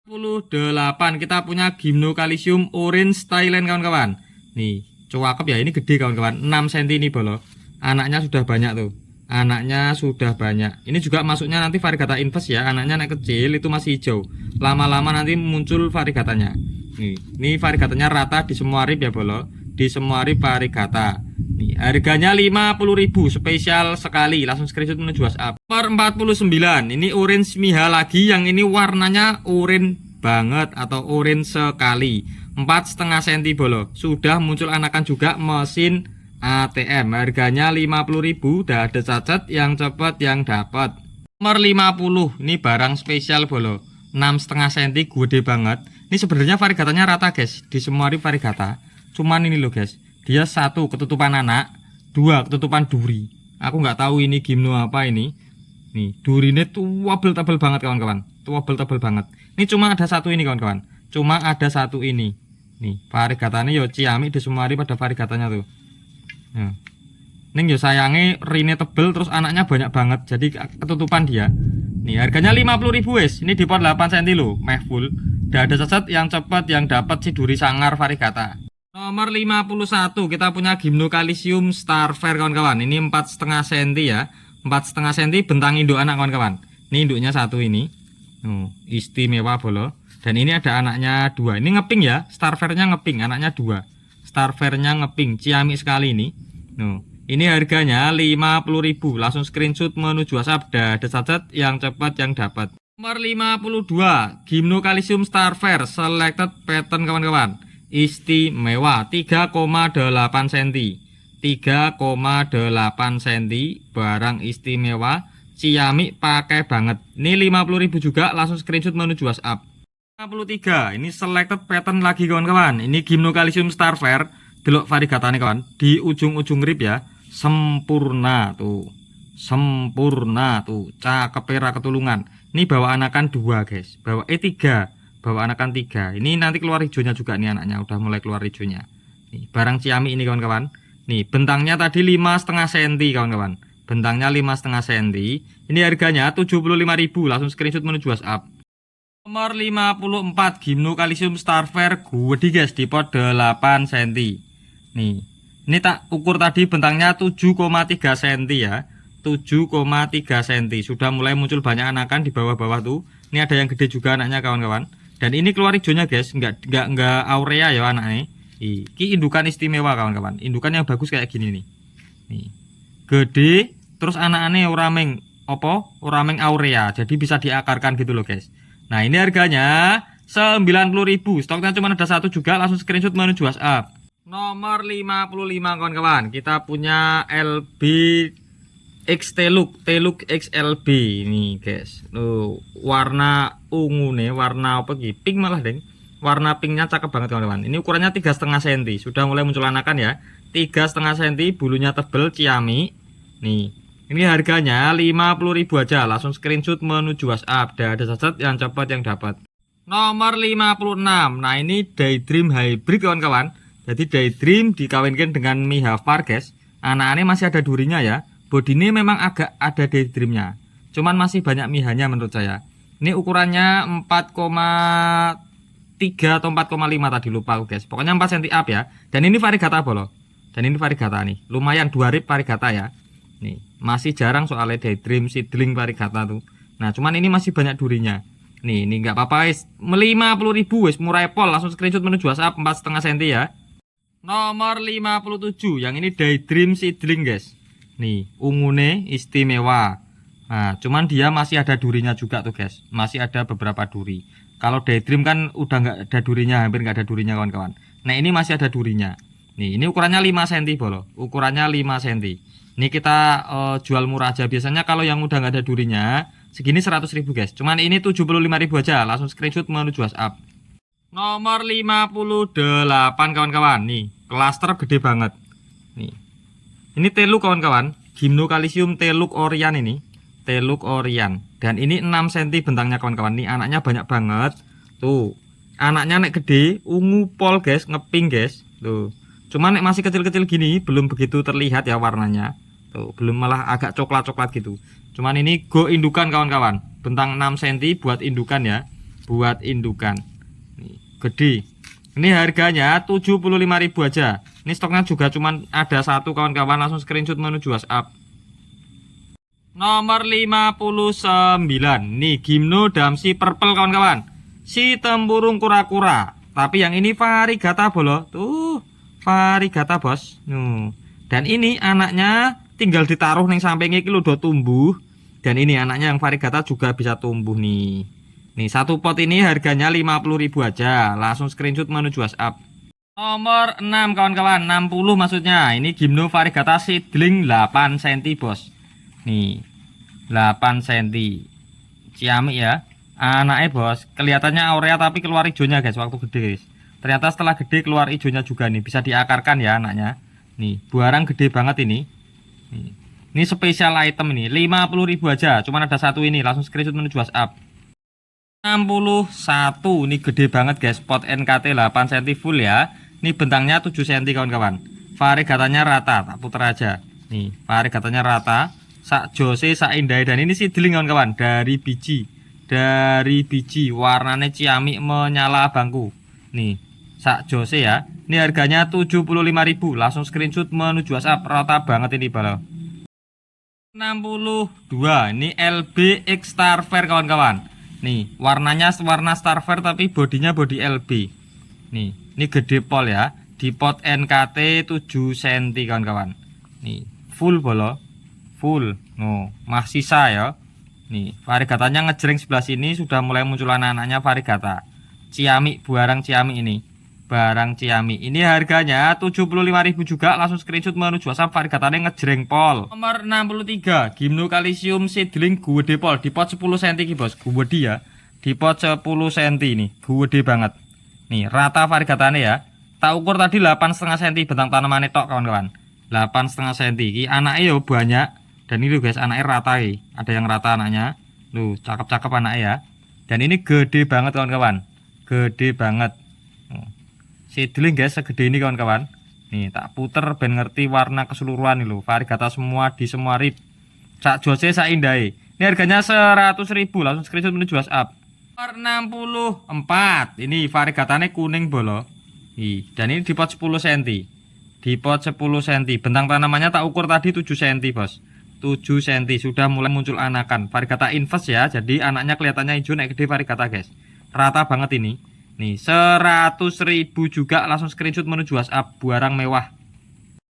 48 kita punya Gymnocalycium orange Thailand kawan-kawan. Nih, cakep ya, ini gede kawan-kawan, 6 cm ini bolo. Anaknya sudah banyak tuh. Anaknya sudah banyak. Ini juga masuknya nanti variegata inverse ya. Anaknya anak kecil itu masih hijau. Lama-lama nanti muncul variegatanya. Ini variegatanya rata di semua rib ya bolo. Di semua rib variegata. Nih, harganya 50.000, spesial sekali. Langsung screenshot menuju WhatsApp. Nomor 49. Ini orange miha lagi, yang ini warnanya orange banget atau orange sekali. 4,5 cm bolo. Sudah muncul anakan juga, mesin ATM. Harganya 50.000. Udah ada cacat, yang cepat yang dapat. Nomor 50. Ini barang spesial bolo, 6,5 cm, gede banget. Ini sebenarnya variegatanya rata guys, di semua rib variegata. Cuman ini loh guys, dia 1 ketutupan anak, 2 ketutupan duri. Aku nggak tahu ini gimno apa ini. Nih durinya tuh tebel banget kawan-kawan, tebel banget. Ini cuma ada 1 ini kawan-kawan. cuma ada satu ini. Nih, variegatanya yo ciamik di semua hari pada variegatanya tuh. Nah. Ning yo sayange rine tebel terus anaknya banyak banget jadi ketutupan dia. Nih harganya 50.000 wes. Ini di pot 8 cm loh, meh full. Udah ada cacat yang cepat yang dapat si duri sangar variegata. Nomor 51 kita punya Gymnocalycium Starfair kawan-kawan. Ini 4,5 cm ya. 4,5 cm bentang induk anak kawan-kawan. Ini induknya satu ini. Istimewa bolo. Dan ini ada anaknya dua. Ini ngeping ya. Starfairnya ngeping, anaknya dua. Starfairnya ngeping, ciamik sekali ini. Ini harganya 50.000. Langsung screenshot menuju WhatsApp. Ada cacat yang cepat yang dapat. Nomor 52 Gymnocalycium Starfair selected pattern kawan-kawan. Istimewa 3,8 cm. 3,8 cm barang istimewa, ciamik pakai banget. Ini 50.000 juga, langsung screenshot menuju WhatsApp. 53 ini selected pattern lagi kawan-kawan. Ini Gymnocalycium Starfair. Delok variegatane kawan, di ujung-ujung rib ya, sempurna tuh. Sempurna tuh, cakep era ketulungan. Ini bawa anakan 2 guys, bawa E3, bawa anakan 3. Ini nanti keluar hijaunya juga nih anaknya, udah mulai keluar hijaunya. Nih, barang ciamik ini kawan-kawan. Nih, bentangnya tadi 5,5 cm kawan-kawan. Bentangnya 5,5 cm. Ini harganya 75.000, langsung screenshot menuju WhatsApp. Nomor 54 Gymnocalycium Starfair gede guys, di pot 8 cm. Nih, ini tak ukur tadi bentangnya 7,3 cm ya. 7,3 cm. Sudah mulai muncul banyak anakan di bawah-bawah tuh. Ini ada yang gede juga anaknya kawan-kawan. Dan ini keluar hijaunya guys, enggak aurea ya anaknya. Ini indukan istimewa kawan-kawan. Indukan yang bagus kayak gini nih. Nih. Gede, terus anaknya orameng orameng aurea. Jadi bisa diakarkan gitu loh guys. Nah, ini harganya 90.000. Stoknya cuma ada satu juga, langsung screenshot menuju WhatsApp. Nomor 55 kawan-kawan, kita punya LB X Teluk XLB ini guys. Warna ungu nih, warna apa gitu? Pink malah deng. Warna pinknya cakep banget kawan-kawan. Ini ukurannya 3,5 cm. Sudah mulai muncul anakan ya. 3,5 cm, bulunya tebel, ciamik. Nih, ini harganya 50.000 aja. Langsung screenshot menuju WhatsApp. Ada cacat yang cepat yang dapat. Nomor 56. Nah, ini Daydream Hybrid kawan-kawan. Jadi Daydream dikawinkan dengan Mihafar guys. Anak-anaknya masih ada durinya ya. Bodi ini memang agak ada Daydreamnya. Cuman masih banyak mihanya menurut saya. Ini ukurannya 4,3 atau 4,5 tadi lupa guys. Pokoknya 4 cm up ya. Dan ini variegata bolo. Dan ini variegata nih. Lumayan 2 rib variegata ya. Nih, masih jarang soalnya Daydream seedling variegata tuh. Nah, cuman ini masih banyak durinya. Nih, ini nggak apa-apa guys. 50.000 wis murah pol, langsung screenshot menuju WhatsApp 4,5 cm ya. Nomor 57, yang ini Daydream seedling guys. Nih, ungune istimewa. Nah, cuman dia masih ada durinya juga tuh guys. Masih ada beberapa duri. Kalau Daydream kan udah nggak ada durinya, hampir nggak ada durinya kawan-kawan. Nah, ini masih ada durinya. Nih, ini ukurannya 5 cm bolo. Ukurannya 5 cm. Ini kita jual murah aja. Biasanya kalau yang udah nggak ada durinya segini 100.000 guys. Cuman ini 75.000 aja. Langsung screenshot menuju WhatsApp. Nomor 58 kawan-kawan. Nih, klaster gede banget. Nih. Ini teluk kawan-kawan. Gymnocalycium teluk Orian ini. Teluk Orian. Dan ini 6 cm bentangnya kawan-kawan. Nih anaknya banyak banget. Tuh. Anaknya nek gede, ungu pol guys, ngeping guys. Tuh. Cuman nek masih kecil-kecil gini belum begitu terlihat ya warnanya. Tuh, belum malah agak coklat-coklat gitu. Cuman ini go indukan kawan-kawan. Bentang 6 cm buat indukan ya. Buat indukan. Nih, gede. Ini harganya 75.000 aja. Ini stoknya juga cuman ada satu kawan-kawan, langsung screenshot menuju WhatsApp. Nomor 59. Nih Gymno Damsi Purple kawan-kawan. Si tempurung kura-kura. Tapi yang ini variegata bolo. Tuh, variegata bos. Dan ini anaknya tinggal ditaruh nih sampingnya iki udah tumbuh. Dan ini anaknya yang variegata juga bisa tumbuh nih. Nih satu pot ini harganya 50.000 aja. Langsung screenshot menuju WhatsApp. Nomor 6 kawan-kawan, 60 maksudnya. Ini Gymno variegata seedling 8 cm bos. Nih 8 cm. Ciamik ya. Anaknya bos, kelihatannya aurea tapi keluar hijaunya guys waktu gede guys. Ternyata setelah gede keluar hijaunya juga nih, bisa diakarkan ya anaknya. Nih, buarang gede banget ini. Ini spesial item ini, 50.000 aja. Cuman ada satu ini, langsung screenshot menuju WhatsApp. 61. Ini gede banget guys, pot NKT 8 cm full ya. Ini bentangnya 7 cm kawan-kawan. Variegatanya rata, tak puter aja. Nih, variegatanya rata. Sak jose, sak indai, dan ini seedling kawan-kawan dari biji. Dari biji, warnanya ciamik menyala bangku. Nih, sak jose ya. Ini harganya 75.000. Langsung screenshot menuju WhatsApp, rata banget ini balo. 62. Ini LBX Starfair kawan-kawan. Nih, warnanya warna Starfair tapi bodinya body LB. Nih, ini gede pol ya. Di pot NKT 7 cm kawan-kawan. Nih, full bolo. Full. No, masih sisa ya. Nih, variegatanya ngejreng sebelah sini sudah mulai muncul anak-anaknya variegata. Ciamik, barang ciamik ini. Barang ciamik. Ini harganya 75.000 juga. Langsung screenshot menuju WhatsApp, variegatanya ngejreng pol. Nomor 63, Gymno Calcium seedling gede pol di pot 10 cm bos. Gede ya. Di pot 10 cm ini. Gede banget. Nih, rata variegatanya ya. Tak ukur tadi 8,5 cm bentang tanamannya tok kawan-kawan. 8,5 cm. Ini anaknya ya banyak. Dan ini loh guys, anaknya rata ya. Ada yang rata anaknya. Loh, cakep-cakep anaknya ya. Dan ini gede banget kawan-kawan. Gede banget. Seedling guys, segede ini kawan-kawan. Nih, tak puter ben ngerti warna keseluruhan nih loh. Variegata semua di semua rib. Sak jose sak indai. Ini harganya 100.000. Langsung screenshot menuju WhatsApp. Nomor 64. Ini variegatanya kuning bolo. Dan ini di pot 10 cm. Di pot 10 cm. Bentang tanamannya tak ukur tadi 7 cm bos. 7 cm. Sudah mulai muncul anakan. Variegata invest ya. Jadi anaknya kelihatannya hijau, naik gede variegata guys. Rata banget ini. Nih, 100.000 juga. Langsung screenshot menuju WhatsApp. Barang mewah.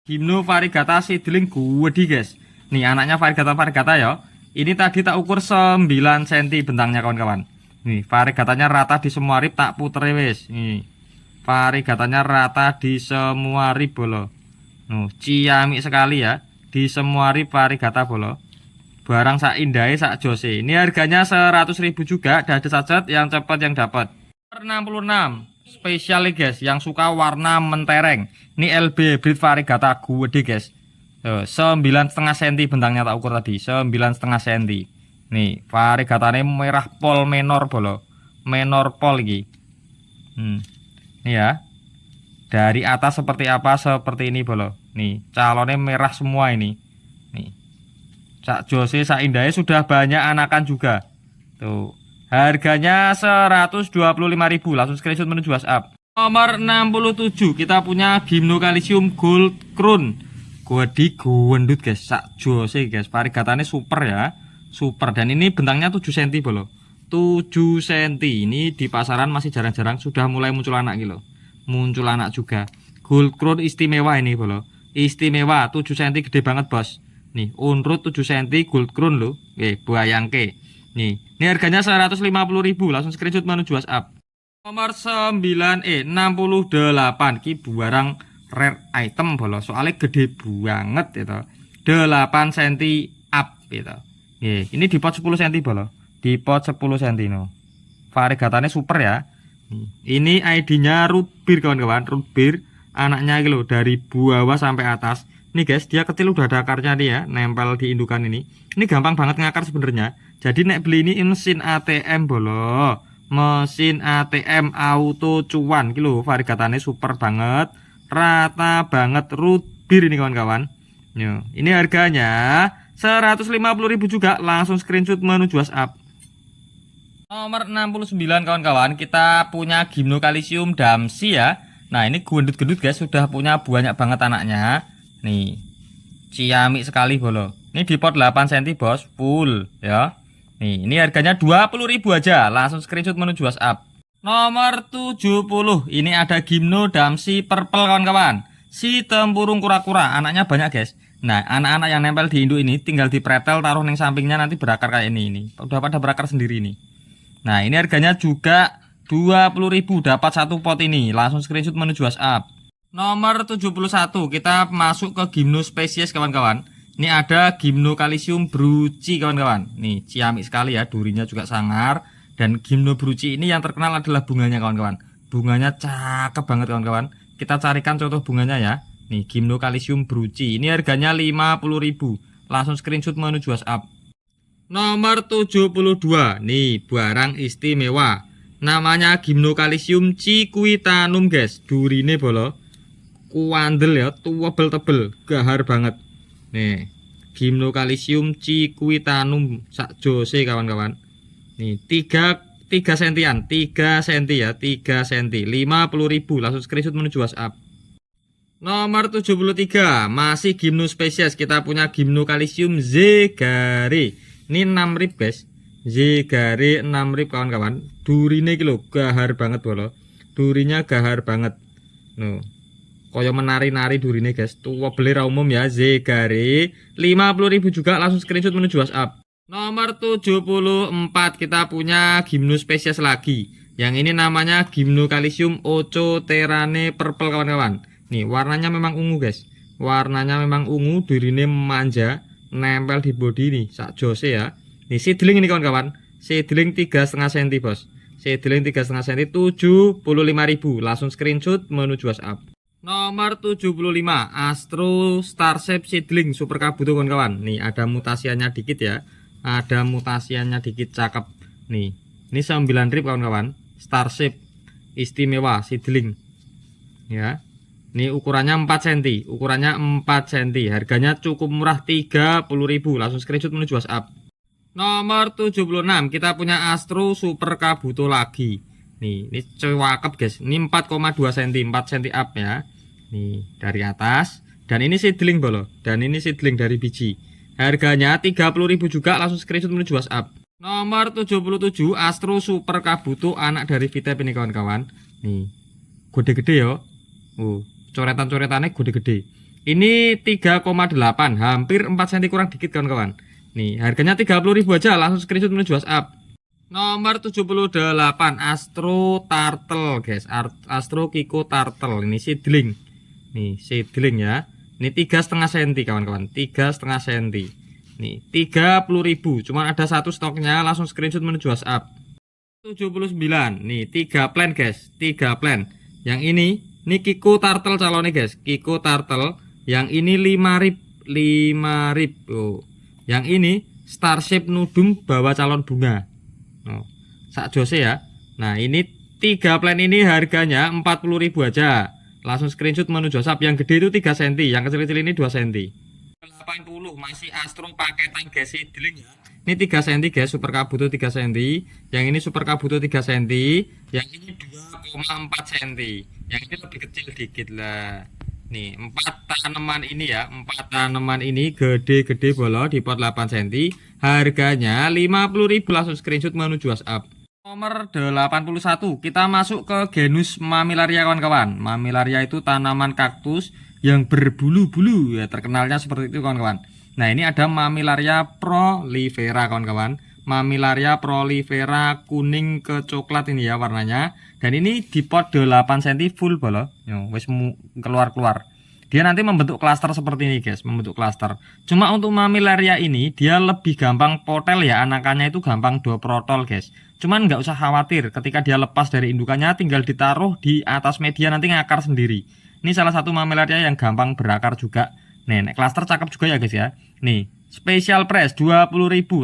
Gymno variegata seedling gede guys. Nih, anaknya variegata ya. Ini tadi tak ukur 9 cm bentangnya kawan-kawan. Nih, variegatanya rata di semua rib, tak puter wis. Nih. Variegatanya rata di semua rib bolo. Ciamik sekali ya. Di semua rib variegata bolo. Barang sak indai sak jose. Ini harganya 100.000 juga. Ada sacet yang cepat yang dapat. 66. Spesial guys, yang suka warna mentereng. Ini LB hybrid variegata gede guys. 9,5 cm bentangnya tak ukur tadi. 9,5 cm. Nih, variegatanya merah pol menor bolo. Menor pol iki. Nih ya. Dari atas seperti apa? Seperti ini bolo. Nih, calonnya merah semua ini. Nih. Sak jose sak indahnya sudah banyak anakan juga. Tuh. Harganya 125.000. Langsung screenshot menuju WhatsApp. Nomor 67, kita punya Gymno Calcium Gold Crown. Gede gendut guys, sak jose guys. Variegatanya super ya. Super, dan ini bentangnya 7 cm bolo. 7 cm. Ini di pasaran masih jarang-jarang, sudah mulai muncul anak gitu. Muncul anak juga. Gold Crown istimewa ini bolo. Istimewa, 7 cm gede banget bos. Nih, unrut 7 cm Gold Crown loh. Bayangke. Nih, ini harganya 150.000. Langsung screenshot menuju WhatsApp. Nomor 68, ki barang rare item bolo. Soalnya gede banget itu. 8 cm up gitu. Ini di pot 10 cm bolo. Di pot 10 cm no. Variegatanya super ya. Ini ID-nya root beer kawan-kawan, root beer. Anaknya gitu dari bawah sampai atas. Nih guys, dia kecil udah ada akarnya nih ya, nempel di indukan ini. Ini gampang banget ngakar sebenarnya. Jadi nek beli ini mesin ATM bolo. Mesin ATM auto cuan gitu. Variegatanya super banget. Rata banget, root beer ini kawan-kawan. Ini harganya 150.000 juga. Langsung screenshot menuju WhatsApp. Nomor 69 kawan-kawan, kita punya Gymno Calcium Damsi ya. Nah, ini gendut-gendut guys, sudah punya banyak banget anaknya. Nih, ciamik sekali bolo. Ini di pot 8 cm bos, full ya. Nih, ini harganya 20.000 aja. Langsung screenshot menuju WhatsApp. Nomor 70, ini ada Gymno Damsi Purple kawan-kawan. Si tempurung kura-kura, anaknya banyak guys. Nah, anak-anak yang nempel di induk ini tinggal dipretel, taruh ning sampingnya, nanti berakar kayak ini. Udah pada berakar sendiri nih. Nah, ini harganya juga 20.000, dapat satu pot ini. Langsung screenshot menuju WhatsApp. Nomor 71, kita masuk ke Gymno spesies kawan-kawan. Ini ada Gymno Calcium Bruci kawan-kawan. Nih, ciamik sekali ya, durinya juga sangar. Dan Gymno Bruci ini yang terkenal adalah bunganya kawan-kawan. Bunganya cakep banget kawan-kawan. Kita carikan contoh bunganya ya. Nih, Gymno Calcium Bruci. Ini harganya 50.000. Langsung screenshot menuju WhatsApp. Nomor 72. Nih, barang istimewa. Namanya Gymnocalycium cicuitanum, guys. Durine bolo. Kuandel ya, tebel-tebel, gahar banget. Nih, Gymnocalycium cicuitanum sak jose kawan-kawan. Nih, 3 sentian, 3 senti ya, 3 senti, 50.000. Langsung screenshot menuju WhatsApp. Nomor 73, masih Gymnospecies. Kita punya Gymnocalycium zegare. Ini 6 rib, guys. Zegare 6 rib kawan-kawan. Durine iki lho, gahar banget bolo. Durinya gahar banget. No. Koyo menari-nari durine, guys. Tua beli ra umum ya, zegare. 50.000 juga, langsung screenshot menuju WhatsApp. Nomor 74, kita punya Gymnospecies lagi. Yang ini namanya Gymnocalycium ocoterane purple kawan-kawan. Nih, warnanya memang ungu, guys. Warnanya memang ungu, durine manja, nempel di body nih, sak jose ya. Nih, seedling ini kawan-kawan. Seedling 3,5 cm, bos. Seedling 3,5 cm, 75.000. Langsung screenshot menuju WhatsApp. Nomor 75, Astro Star Shape seedling super kabuto kawan-kawan. Nih, ada mutasiannya dikit ya. Ada mutasiannya dikit, cakep. Nih, ini 9 rib kawan-kawan. Star Shape istimewa seedling. Ya. Ini ukurannya 4 cm, ukurannya 4 cm. Harganya cukup murah, 30.000. Langsung screenshot menuju WhatsApp. Nomor 76, kita punya Astro Super Kabuto lagi. Nih, ini cakep, guys. Ini 4,2 cm, 4 cm up ya. Nih, dari atas. Dan ini seedling bolo. Dan ini seedling dari biji. Harganya 30.000 juga, langsung screenshot menuju WhatsApp. Nomor 77, Astro Super Kabuto anak dari Vitep ini kawan-kawan. Nih, gede-gede ya. Coretan-coretannya gede-gede. Ini 3,8, hampir 4 cm kurang dikit kawan-kawan. Nih, harganya 30.000 aja, langsung screenshot menuju WhatsApp. Nomor 78, Astro Turtle, guys. Astro Kiko Turtle. Ini seedling. Nih, seedling ya. Ini 3,5 cm kawan-kawan. 3,5 cm. Nih, 30.000. Cuman ada satu stoknya, langsung screenshot menuju WhatsApp. 79. Nih, 3 plant, guys. 3 plant. Yang ini Kiko Turtle calonnya, guys. Kiko Turtle. Yang ini 5 rib. 5 rib. Oh. Yang ini Starship Nudum bawa calon bunga. Oh. Sak jose ya. Nah, ini 3 plant ini harganya 40.000 aja. Langsung screenshot menuju WhatsApp. Yang gede itu 3 cm, yang kecil-kecil ini 2 cm. 80 masih Astro paketan gas seedling ya. Ini 3 cm, guys, Super Kabuto 3 cm. Yang ini Super Kabuto 3 cm. Yang ini 2,4 cm. Yang ini lebih kecil dikit lah. Nih, 4 tanaman ini ya. 4 tanaman ini gede-gede bolo di pot 8 cm. Harganya 50.000, langsung screenshot menuju WhatsApp. Nomor 81, kita masuk ke genus Mammillaria kawan-kawan. Mammillaria itu tanaman kaktus yang berbulu-bulu ya, terkenalnya seperti itu kawan-kawan. Nah, ini ada Mammillaria prolifera kawan-kawan. Mammillaria prolifera kuning ke coklat ini ya warnanya. Dan ini di pot 8 cm full bolo. Yo, wis keluar-keluar. Dia nanti membentuk klaster seperti ini, guys, membentuk klaster. Cuma untuk Mammillaria ini dia lebih gampang potel ya, anakannya itu gampang doprotol, guys. Cuman nggak usah khawatir, ketika dia lepas dari indukannya tinggal ditaruh di atas media, nanti ngakar sendiri. Ini salah satu Mammillaria yang gampang berakar juga. Nih, klaster cakep juga ya, guys ya. Nih, special price 20.000,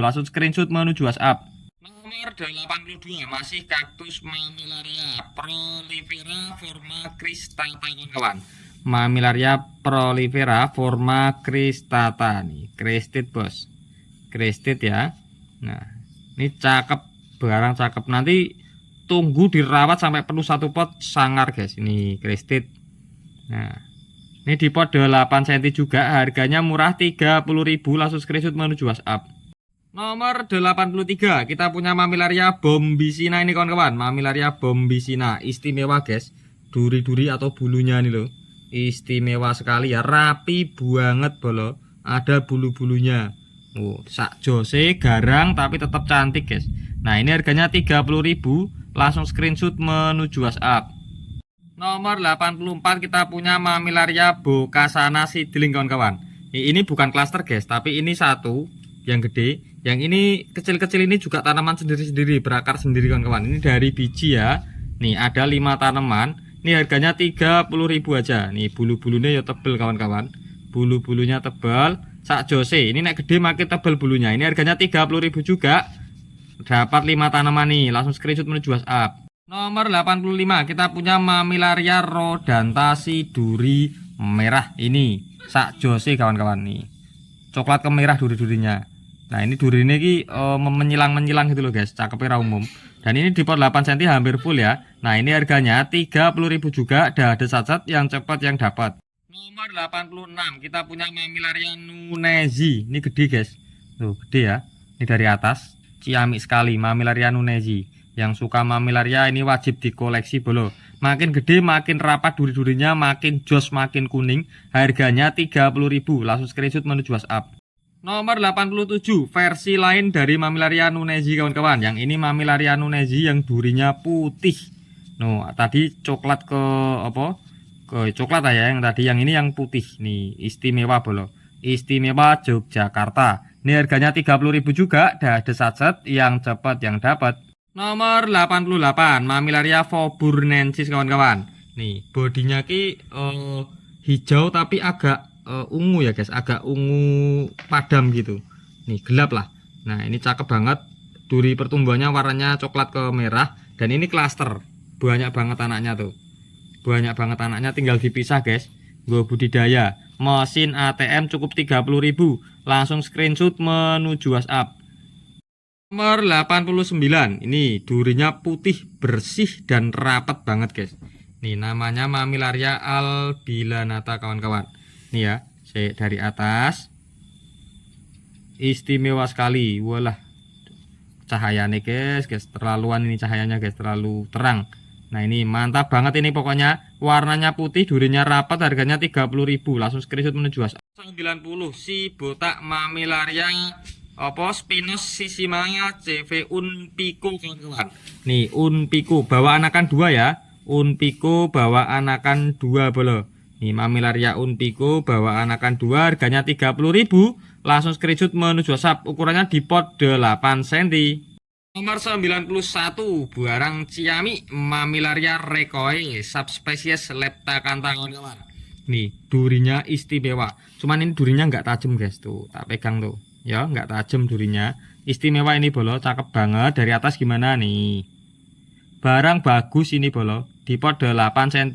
langsung screenshot menuju WhatsApp. Nomor 82 masih kaktus Mammillaria prolifera forma cristata kawan-kawan. Mammillaria prolifera forma cristata nih, crested bos, crested ya. Nah, ini cakep, barang cakep. Nanti tunggu dirawat sampai penuh satu pot sangar, guys. Ini crested. Nah, ini di pot 8 cm juga, harganya murah 30.000, langsung screenshot menuju WhatsApp. Nomor 83, kita punya Mammillaria bombicina ini kawan-kawan. Mammillaria bombicina istimewa, guys. Duri-duri atau bulunya ini loh. Istimewa sekali ya, rapi banget bolo. Ada bulu-bulunya. Sak jose garang tapi tetap cantik, guys. Nah, ini harganya 30.000, langsung screenshot menuju WhatsApp. Nomor 84, kita punya Mammillaria bocasana seedling kawan-kawan. Ini bukan klaster, guys, tapi ini satu yang gede. Yang ini kecil-kecil ini juga tanaman sendiri-sendiri, berakar sendiri kawan-kawan. Ini dari biji ya. Nih, ada 5 tanaman. Ini harganya 30.000 aja. Nih, bulu-bulunya ya tebel kawan-kawan. Bulu-bulunya tebal. sak jose. Ini nek gede makin tebal bulunya. Ini harganya 30.000 juga. Dapat 5 tanaman nih. Langsung screenshot menuju WhatsApp. Nomor 85 kita punya Mamilaria rodantasi duri merah. Ini sak jose kawan-kawan nih. Coklat kemerah duri-durinya. Nah ini duri ini menyilang-menyilang gitu loh guys, cakepnya umum. Dan ini di pot 8 cm hampir full ya. Nah ini harganya 30.000 juga, ada satsat yang cepat yang dapat. Nomor 86 kita punya Mamilaria nunezi. Ini gede guys, tuh gede ya. Ini dari atas, ciamik sekali Mamilaria nunezi. Yang suka Mamilaria ini wajib dikoleksi bolo. Makin gede makin rapat duri-durinya, makin jos makin kuning. Harganya 30.000, langsung screenshot menuju WhatsApp. Nomor 87 versi lain dari Mamilaria nunezi kawan-kawan. Yang ini Mamilaria nunezi yang durinya putih. No, tadi coklat ke apa? Ke coklat ya yang tadi. Yang ini yang putih. Nih, istimewa bolo. Istimewa Yogyakarta. Ini harganya 30.000 juga. Ada saset yang cepat yang dapat. Nomor 88 Mamilaria foburnensis kawan-kawan. Nih, bodinya ki hijau tapi agak ungu ya guys, agak ungu padam gitu. Nih gelap lah. Nah ini cakep banget. Duri pertumbuhannya warnanya coklat ke merah. Dan ini klaster. Banyak banget anaknya tuh. Banyak banget anaknya, tinggal dipisah guys. Gue budidaya. Mesin ATM cukup 30.000. Langsung screenshot menuju WhatsApp. Nomor 89. Ini durinya putih, bersih dan rapat banget guys. Nih namanya Mamilaria albilanata kawan-kawan. Nih ya, dari atas istimewa sekali. Walah, cahayanya guys, terlaluan ini cahayanya guys, terlalu terang. Nah ini mantap banget ini pokoknya. Warnanya putih, durinya rapat, harganya 30.000. Langsung screenshot menuju WhatsApp. 90 si botak Mamilaria apa Spinos sisimanga CV Unpico kawan-kawan. Nih Unpico bawa anakan 2 ya. Unpico bawa anakan 2 bolo. Nih Mamilaria Unpico bawa anakan 2, harganya 30.000. Langsung screenshot menuju WhatsApp. Ukurannya di pot 8 cm. Nomor 91 barang ciami Mamilaria recoy subspesies Leptacantha kawan-kawan. Nih durinya istimewa. Cuman ini durinya nggak tajam guys tuh. Tak pegang tuh. Ya nggak tajam durinya. Istimewa ini bolo, cakep banget. Dari atas gimana nih? Barang bagus ini bolo. Di pot 8 cm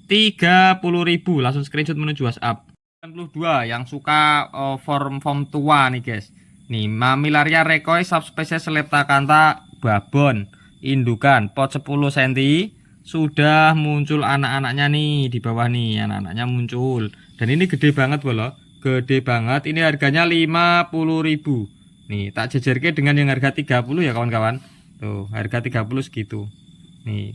30.000. Langsung screenshot menuju WhatsApp. 92 yang suka form tua nih guys. Nih Mamilaria recoy subspesies Leptacantha babon indukan pot 10 cm. Sudah muncul anak-anaknya nih di bawah nih, anak-anaknya muncul. Dan ini gede banget bolo. Gede banget. Ini harganya 50.000. Nih tak jejerke dengan yang harga 30 ya kawan-kawan. Tuh harga 30 segitu. Nih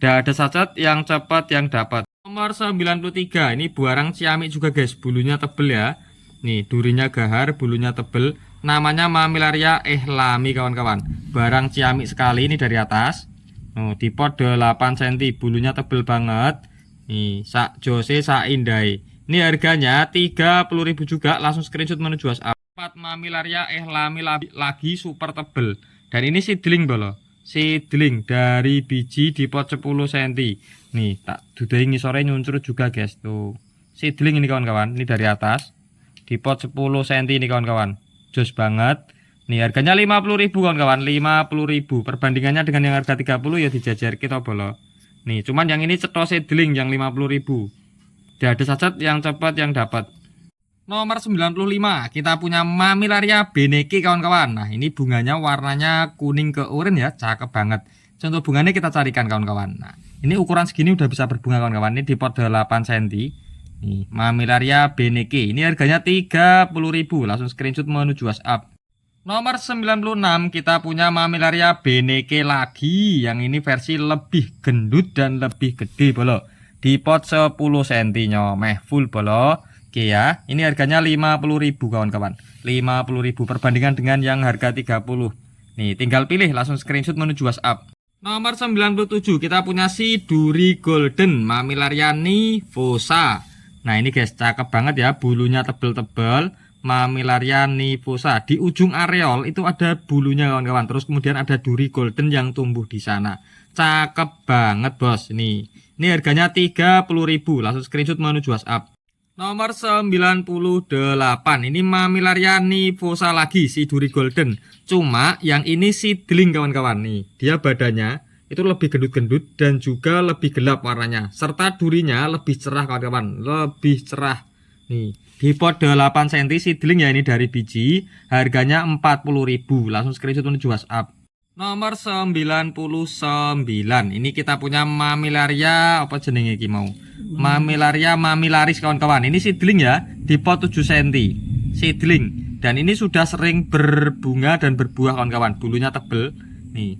ada sacat yang cepat yang dapat. Nomor 93 ini buarang ciamik juga guys, bulunya tebel ya. Nih durinya gahar, bulunya tebel. Namanya Mamilaria ehlami kawan-kawan. Barang ciamik sekali ini dari atas. Di pot 8 cm, bulunya tebel banget. Nih sak jose sak indai. Ini harganya 30.000 juga. Langsung screenshot menuju WhatsApp. Mamilaria ehlami lagi super tebel. Dan ini seedling bolo. Seedling dari biji di pot 10 cm. Nih tak dudai ngisore nyuncur juga guys tuh. Seedling ini kawan-kawan. Ini dari atas di pot 10 cm ini kawan-kawan. Jos banget. Nih harganya 50.000 kawan-kawan. 50.000. Perbandingannya dengan yang harga 30 ya dijajar kita bolo. Nih cuman yang ini cetok seedling yang 50.000. Ada sacat yang cepat yang dapat. Nomor 95 kita punya Mamilaria beneke kawan-kawan. Nah ini bunganya warnanya kuning ke oranye ya, cakep banget. Contoh bunganya kita carikan kawan-kawan. Nah ini ukuran segini udah bisa berbunga kawan-kawan. Ini di pot 8 cm. Nih Mamilaria beneke. Ini harganya 30.000. Langsung screenshot menuju WhatsApp. Nomor 96 kita punya Mamilaria beneke lagi. Yang ini versi lebih gendut dan lebih gede bolo. Di pot 10 cm nya meh full bolo. Oke ya, ini harganya 50.000 kawan-kawan. 50.000 perbandingan dengan yang harga 30. Nih, tinggal pilih langsung screenshot menuju WhatsApp. Nomor 97 kita punya si duri golden Mamilaria nivosa. Nah, ini guys, cakep banget ya, bulunya tebel-tebel. Mamilaria nivosa. Di ujung areol itu ada bulunya kawan-kawan. Terus kemudian ada duri golden yang tumbuh di sana. Cakep banget, bos. Ini harganya 30.000. Langsung screenshot menuju WhatsApp. Nomor 98, ini Mammillaria nivosa lagi, si duri golden. Cuma yang ini seedling kawan-kawan nih. Dia badannya itu lebih gendut-gendut dan juga lebih gelap warnanya. Serta durinya lebih cerah kawan-kawan, lebih cerah. Nih, di pot 8 cm seedling ya, ini dari biji. Harganya 40.000. Langsung screenshot menuju WhatsApp. Nomor 99, ini kita punya Mammillaria apa jenenge iki mau? Mammillaria mammillaris kawan-kawan. Ini seedling ya, di pot 7 cm. Seedling. Dan ini sudah sering berbunga dan berbuah kawan-kawan. Bulunya tebel. Nih.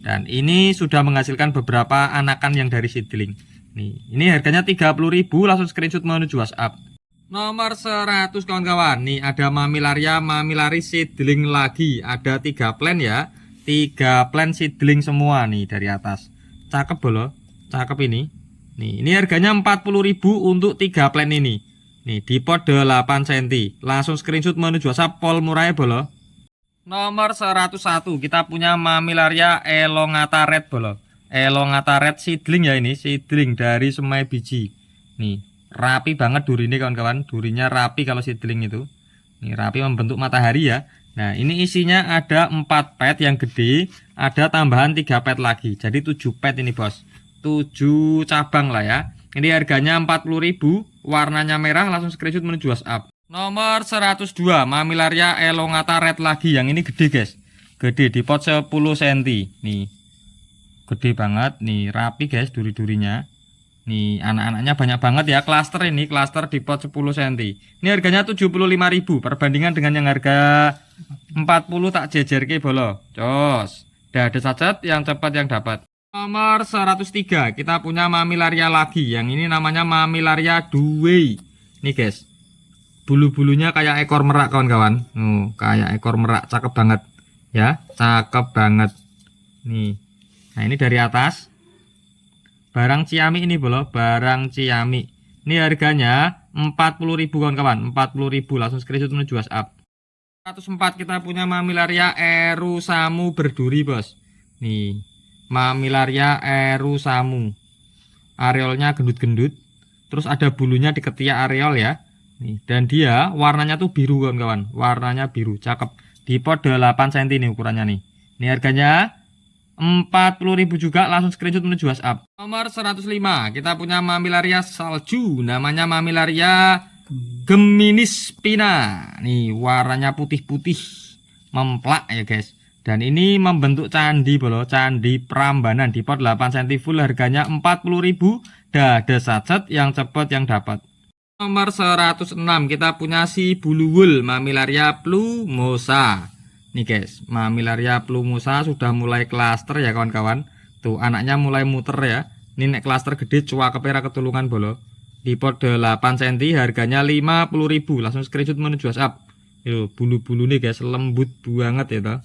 Dan ini sudah menghasilkan beberapa anakan yang dari seedling. Nih, ini harganya 30.000, langsung screenshot menuju WhatsApp. Nomor 100 kawan-kawan. Nih ada Mammillaria mammillaris seedling lagi. Ada 3 plant ya. 3 plant seedling semua nih dari atas. Cakep bolo. Cakep ini. Nih, ini harganya 40.000 untuk 3 plant ini. Nih, di pot 8 cm. Langsung screenshot menuju WhatsApp, pol murahnya bolo. Nomor 101 kita punya Mammillaria elongata red bolo. Elongata red seedling ya, ini seedling dari semai biji. Nih, rapi banget duri ini kawan-kawan. Durinya rapi kalau seedling itu. Nih, rapi membentuk matahari ya. Nah, ini isinya ada 4 pet yang gede, ada tambahan 3 pet lagi. Jadi 7 pet ini, Bos. 7 cabang lah ya. Ini harganya 40.000, warnanya merah, langsung screenshot menuju WhatsApp. Nomor 102, Mammillaria elongata red lagi. Yang ini gede, guys. Gede di pot 10 cm. Nih. Gede banget, nih rapi, guys, duri-durinya. Nih, anak-anaknya banyak banget ya. Klaster ini, klaster di pot 10 cm. Ini harganya 75.000, perbandingan dengan yang harga 40 tak jejer ke bolo. Jos. Dah ada cacat, yang cepat yang dapat. Nomor 103, kita punya Mammillaria lagi. Yang ini namanya Mammillaria Duwei. Nih, guys. Bulu-bulunya kayak ekor merak kawan-kawan. Kayak ekor merak, cakep banget. Ya, cakep banget. Nih. Nah, ini dari atas. Barang ciami ini bolo, barang ciami. Ini harganya 40.000 kawan-kawan, 40.000, langsung screenshot menuju WhatsApp. 104 kita punya Mammillaria erusamu berduri, Bos. Nih, Mammillaria erusamu. Areolnya gendut-gendut. Terus ada bulunya di ketiak areol ya. Nih, dan dia warnanya tuh biru kawan-kawan. Warnanya biru, cakep. Di pot 8 cm nih ukurannya nih. Ini harganya 40.000 juga, langsung screenshot menuju WhatsApp. Nomor 105 kita punya Mammillaria salju, namanya Mammillaria Geminis-Spina. Nih warnanya putih-putih memplak ya guys. Dan ini membentuk candi bolo, candi Prambanan di pot 8 cm full, harganya 40.000. Dah ada sacet, yang cepet yang dapat. Nomor 106 kita punya si buluwul Mammillaria plumosa. Nih guys, Mammillaria plumosa sudah mulai klaster ya kawan-kawan. Tuh anaknya mulai muter ya. Ini nek klaster gede cua kepera ketulungan bolo. Di pot 8 cm harganya 50.000. Langsung screenshot menuju WhatsApp. Yo, bulu-bulu nih guys, lembut banget ya toh.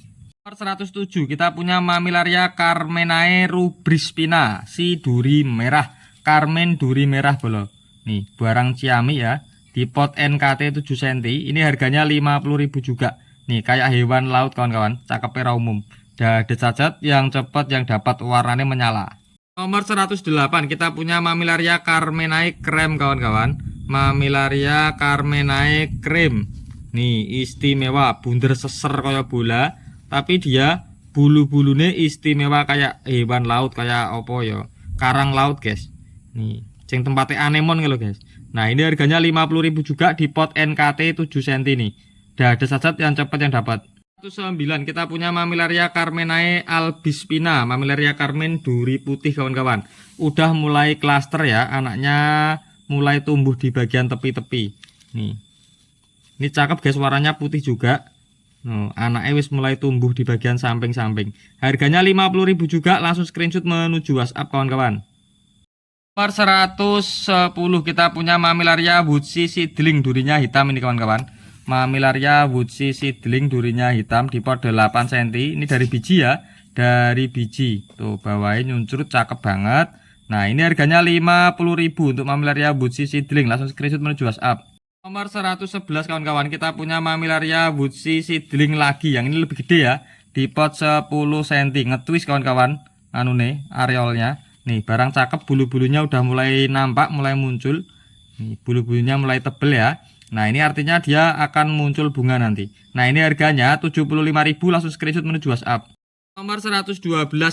Nomor 107 kita punya Mammillaria Carmenae rubrispina, si duri merah. Carmen duri merah bolo. Nih, barang ciami ya. Di pot NKT 7 cm. Ini harganya 50.000 juga. Nih kayak hewan laut kawan-kawan, cakepnya umum. Dah ada cacat, yang cepat yang dapat, warnanya menyala. Nomor 108 kita punya Mammillaria Carmenae krem kawan-kawan. Mammillaria Carmenae krem. Nih istimewa, bunder seser kayak bola, tapi dia bulu-bulunya istimewa kayak hewan laut, kayak opo yo, karang laut guys. Nih, ceng tempatnya anemon gitu guys. Nah ini harganya 50.000 juga di pot NKT 7 cm nih. Dah ada cacat, yang cepat yang dapat. 109 kita punya Mammillaria Carmenae albispina, Mammillaria Carmen duri putih kawan-kawan. Udah mulai klaster ya, anaknya mulai tumbuh di bagian tepi-tepi. Nih. Ini cakep guys, warnanya putih juga. Anaknya wis mulai tumbuh di bagian samping-samping. Harganya 50.000 juga, langsung screenshot menuju WhatsApp kawan-kawan. Nomor 110 kita punya Mammillaria woodsy seedling, durinya hitam ini kawan-kawan. Mammillaria woodsy seedling, durinya hitam di pot 8 cm. Ini dari biji ya, dari biji. Tuh bawahnya nyuncurut, cakep banget. Nah ini harganya 50.000 untuk Mammillaria woodsy seedling, langsung screenshot menuju WhatsApp. Nomor 111 kawan-kawan kita punya Mammillaria woodsy seedling lagi. Yang ini lebih gede ya, di pot 10 cm. Ngetwist kawan-kawan, anu nih areolnya. Nih barang cakep, bulu-bulunya udah mulai nampak, mulai muncul. Nih, bulu-bulunya mulai tebel ya. Nah, ini artinya dia akan muncul bunga nanti. Nah, ini harganya 75.000, langsung screenshot menuju WhatsApp. Nomor 112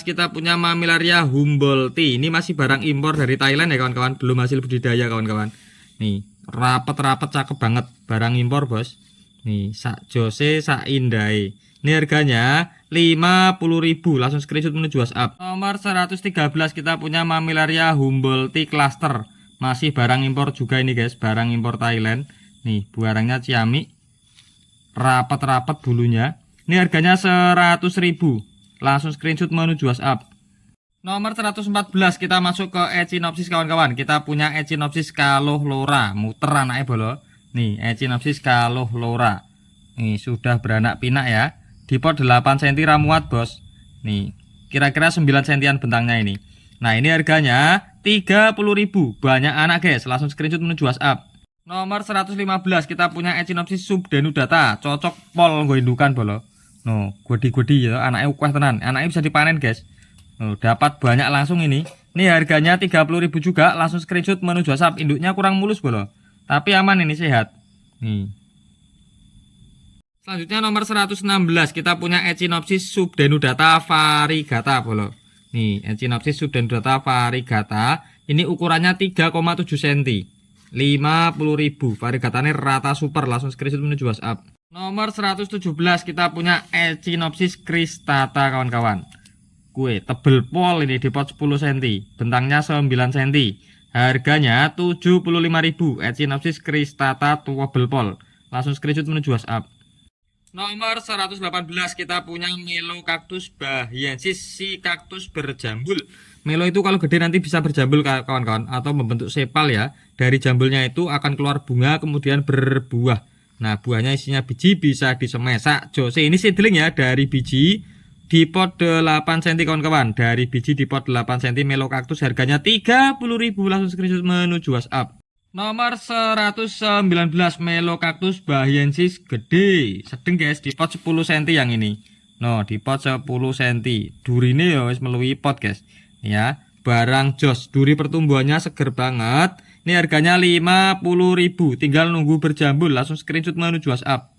kita punya Mammillaria Humboldti. Ini masih barang impor dari Thailand ya kawan-kawan, belum hasil budidaya kawan-kawan. Nih, rapet-rapet cakep banget, barang impor bos. Nih, sak jose sak indai. Ini harganya 50.000, langsung screenshot menuju WhatsApp. Nomor 113 kita punya Mammillaria Humboldti Cluster. Masih barang impor juga ini guys, barang impor Thailand. Nih, barangnya ciamik, rapat-rapat bulunya. Ini harganya 100.000, langsung screenshot menuju WhatsApp. Nomor 114 kita masuk ke Echinopsis kawan-kawan. Kita punya Echinopsis Calolora, muter anaknya bolo. Nih, Echinopsis Calolora. Nih, sudah beranak pinak ya. Di pot 8 cm ramuat bos. Nih, kira-kira 9 cm bentangnya ini. Nah, ini harganya 30.000, banyak anak guys, langsung screenshot menuju WhatsApp. Nomor 115 kita punya Echinopsis subdenudata, cocok pol gue indukan bolo. No, godi-godi ya, anaknya ukah tenan, anaknya bisa dipanen guys. No, dapat banyak langsung ini. Ini harganya 30.000 juga, langsung screenshot menuju WhatsApp. Induknya kurang mulus bolo, tapi aman ini, sehat. Nih. Selanjutnya nomor 116 kita punya Echinopsis subdenudata variegata bolo. Nih, Echinopsis subdenudata variegata. Ini ukurannya 3,7 cm. 50.000. Variegatanya rata super, langsung screenshot menuju WhatsApp. Nomor 117 kita punya Echinopsis cristata kawan-kawan. Kue tebel pol ini di pot 10 cm, bentangnya 9 cm. Harganya 75.000. Echinopsis cristata tebel pol. Langsung screenshot menuju WhatsApp. Nomor 118 kita punya Melocactus bahiensis, si kaktus berjambul. Melo itu kalau gede nanti bisa berjambul kawan-kawan, atau membentuk sepal ya. Dari jambulnya itu akan keluar bunga kemudian berbuah. Nah, buahnya isinya biji, bisa disemesak. Jose ini seedling ya, dari biji di pot 8 cm kawan-kawan. Dari biji di pot 8 cm Melocactus, harganya 30.000, langsung screenshot menuju WhatsApp. Nomor 119 Melocactus bahiensis gede, sedeng guys, di pot 10 cm yang ini. No, di pot 10 cm. Durine ya wis meluwi pot guys. Ya, barang jos, duri pertumbuhannya seger banget. Ini harganya 50.000, tinggal nunggu berjambul, langsung screenshot menuju WhatsApp.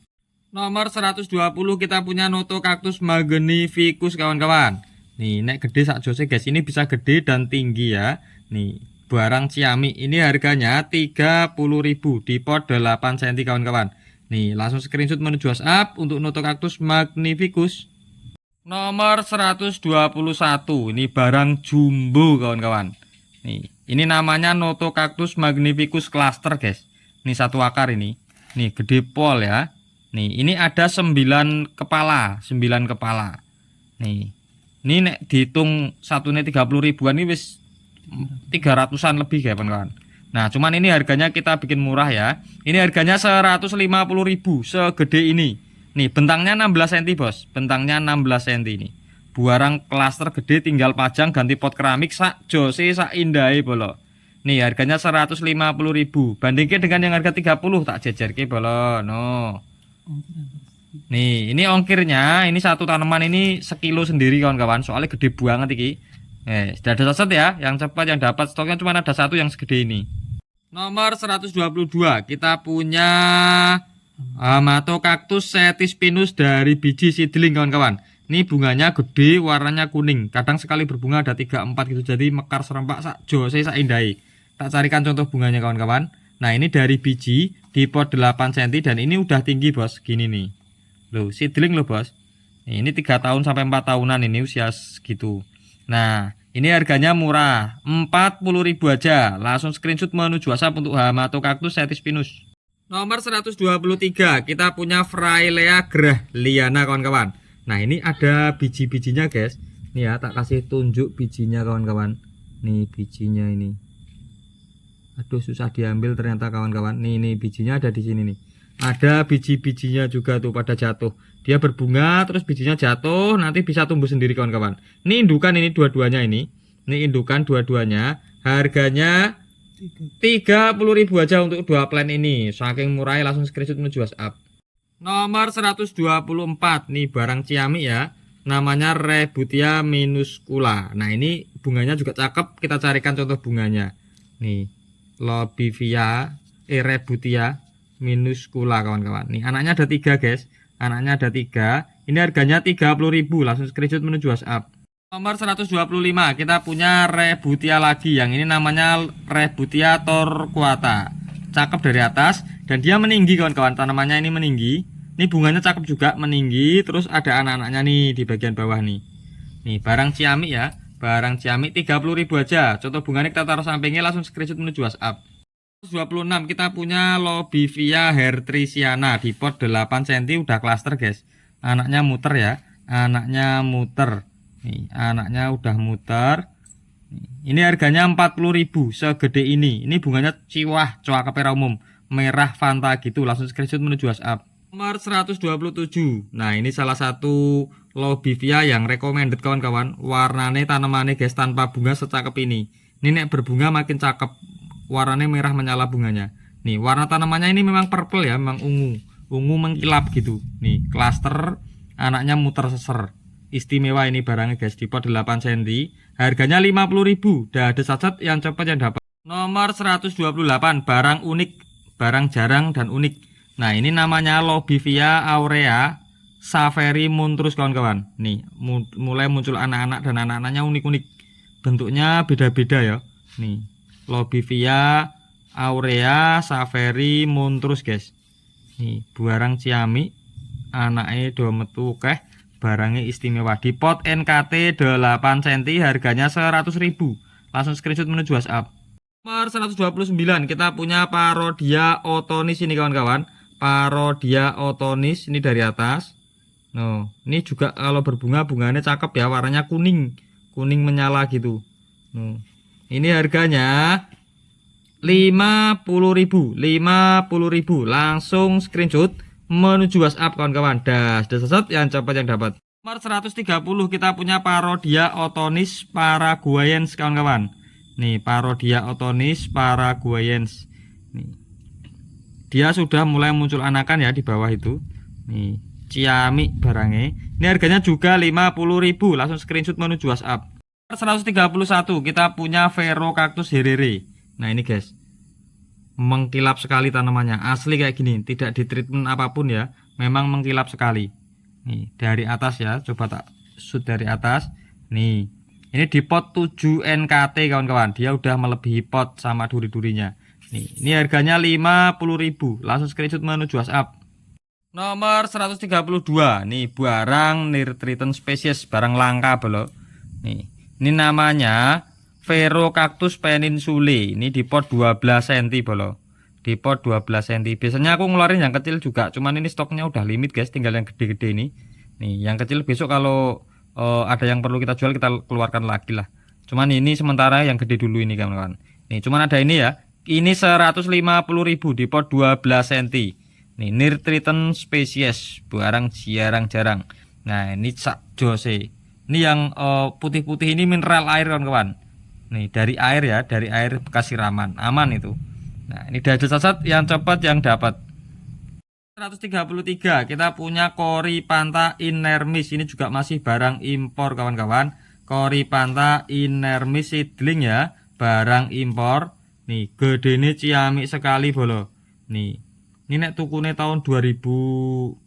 Nomor 120 kita punya Notocactus magnificus kawan-kawan. Nih, nek gede sak jose guys, ini bisa gede dan tinggi ya. Nih, barang ciamik, ini harganya 30.000 di pot 8 cm kawan-kawan. Nih, langsung screenshot menuju WhatsApp untuk Notocactus magnificus. Nomor 121, ini barang jumbo kawan-kawan. Nih, ini namanya Notocactus magnificus cluster guys. Ini satu akar ini. Nih, gede pol ya. Nih, ini ada 9 kepala, 9 kepala. Nih. Ini nek dihitung satunya 30 ribuan ini wis 300-an lebih ya kawan-kawan. Nah, cuman ini harganya kita bikin murah ya. Ini harganya 150.000 segede ini. Nih, bentangnya 16 cm bos, bentangnya 16 cm ini. Barang klaster gede, tinggal pajang ganti pot keramik sak jose sak indai bolo. Nih, harganya 150.000. Bandingke dengan yang harga 30 tak jejerke bolo. No. Nih, ini ongkirnya, ini satu tanaman ini sekilo sendiri kawan-kawan. Soalnya gede banget iki. Sudah ada saset ya, yang cepat yang dapat stoknya cuma ada satu yang segede ini. Nomor 122 kita punya Hamatocactus setispinus dari biji seedling kawan-kawan. Ini bunganya gede, warnanya kuning. Kadang sekali berbunga ada 3-4 gitu. Jadi mekar serempak sak jose sak indai. Tak carikan contoh bunganya kawan-kawan. Nah, ini dari biji di pot 8 cm dan ini udah tinggi bos, gini nih. Loh, seedling loh bos. Ini 3 tahun sampai 4 tahunan ini usia segitu. Nah, ini harganya murah, 40.000 aja. Langsung screenshot menuju WhatsApp untuk Hamatocactus setispinus. Nomor 123 kita punya Frailea grahliana kawan-kawan. Nah, ini ada biji-bijinya guys. Nih ya, tak kasih tunjuk bijinya kawan-kawan. Nih bijinya ini. Aduh, susah diambil ternyata kawan-kawan. Nih bijinya ada di sini nih. Ada biji-bijinya juga tuh pada jatuh. Dia berbunga terus bijinya jatuh, nanti bisa tumbuh sendiri kawan-kawan. Ini indukan, ini dua-duanya ini. Ini indukan dua-duanya. Harganya 30.000 aja untuk 2 plant ini. Saking murahnya, langsung screenshot menuju WhatsApp. Nomor 124 nih barang ciamik ya. Namanya Rebutia minuscula. Nah, ini bunganya juga cakep. Kita carikan contoh bunganya. Nih. Lobivia erebutia minuscula kawan-kawan. Nih anaknya ada 3 guys. Anaknya ada 3. Ini harganya 30.000. Langsung screenshot menuju WhatsApp. Nomor 125 kita punya rebutia lagi. Yang ini namanya rebutia torquata. Cakep dari atas dan dia meninggi kawan-kawan. Tanamannya ini meninggi. Ini bunganya cakep juga meninggi. Terus ada anak-anaknya nih di bagian bawah nih. Nih barang ciamik ya. Barang ciamik 30.000 aja. Contoh bunganya kita taruh sampingnya, langsung screenshot menuju WhatsApp. 26 kita punya Lobivia hertriciana di pot 8 cm udah klaster guys. Anaknya muter ya. Anaknya muter. Nih, anaknya udah muter. Ini harganya 40.000 segede ini. Ini bunganya ciwah, coa kepera umum, merah Fanta gitu. Langsung screenshot menuju WhatsApp. Nomor 127. Nah, ini salah satu Lobivia yang recommended kawan-kawan. Warnanya tanamannya guys tanpa bunga secakep ini. Ini nek berbunga makin cakep. Warnanya merah menyala bunganya. Nih, warna tanamannya ini memang purple ya, memang ungu. Ungu mengkilap gitu. Nih, klaster, anaknya muter seser. Istimewa ini barangnya guys, di pot 8 cm. Harganya 50.000. Dah ada saja yang cepat yang dapat. Nomor 128, barang unik, barang jarang dan unik. Nah, ini namanya Lobivia aurea Saveri montrus kawan-kawan. Nih, mulai muncul anak-anak dan anak-anaknya unik-unik. Bentuknya beda-beda ya. Nih, Lobivia aurea Saveri montrus guys. Nih, barang ciamik, anaknya do metu keh. Barangnya istimewa di pot NKT 8 cm, harganya 100.000. Langsung screenshot menuju WhatsApp. Nomor 129 kita punya Parodia otonis ini kawan-kawan. Parodia otonis ini dari atas. Nah, ini juga kalau berbunga bunganya cakep ya, warnanya kuning, kuning menyala gitu. Nah, ini harganya 50.000. 50.000. Langsung screenshot menuju WhatsApp kawan-kawan. Das yang cepat yang dapat. Nomor 130 kita punya Parodia otonis paraguayens kawan-kawan. Nih, Parodia otonis paraguayens. Nih. Dia sudah mulai muncul anakan ya di bawah itu. Nih, ciamik barangnya. Ini harganya juga 50.000. Langsung screenshot menuju WhatsApp. Nomor 131 kita punya Verocactus herere. Nah, ini guys. Mengkilap sekali tanamannya, asli kayak gini, tidak di treatment apapun ya, memang mengkilap sekali. Nih dari atas ya, coba tak shoot dari atas. Nih ini di pot 7 NKT kawan-kawan, dia udah melebihi pot sama duri-durinya. Nih ini harganya 50.000. Langsung screenshot menuju WhatsApp. Nomor 132 nih barang Nirtriton spesies, barang langka belo. Nih ini namanya Verocactus peninsulae. Ini di pot 12 cm bolo. Di pot 12 cm. Biasanya aku ngeluarin yang kecil juga, cuman ini stoknya udah limit guys, tinggal yang gede-gede ini. Nih, yang kecil besok kalau ada yang perlu kita jual kita keluarkan lagi lah. Cuman ini sementara yang gede dulu ini kawan-kawan. Nih, cuman ada ini ya. Ini 150.000 di pot 12 cm. Nih, Nirtriton spesies, barang jarang-jarang. Nah, ini sak jose. Ini yang putih-putih ini mineral air kawan-kawan. Nih dari air ya, dari air bekas siraman, aman itu. Nah ini dajal sasat yang cepat yang dapat. 133 kita punya Coryphantha inermis. Ini juga masih barang impor kawan-kawan. Coryphantha inermis seedling ya, barang impor. Nih gedene ciamik sekali bolo. Nih ini nek tukune tahun 2020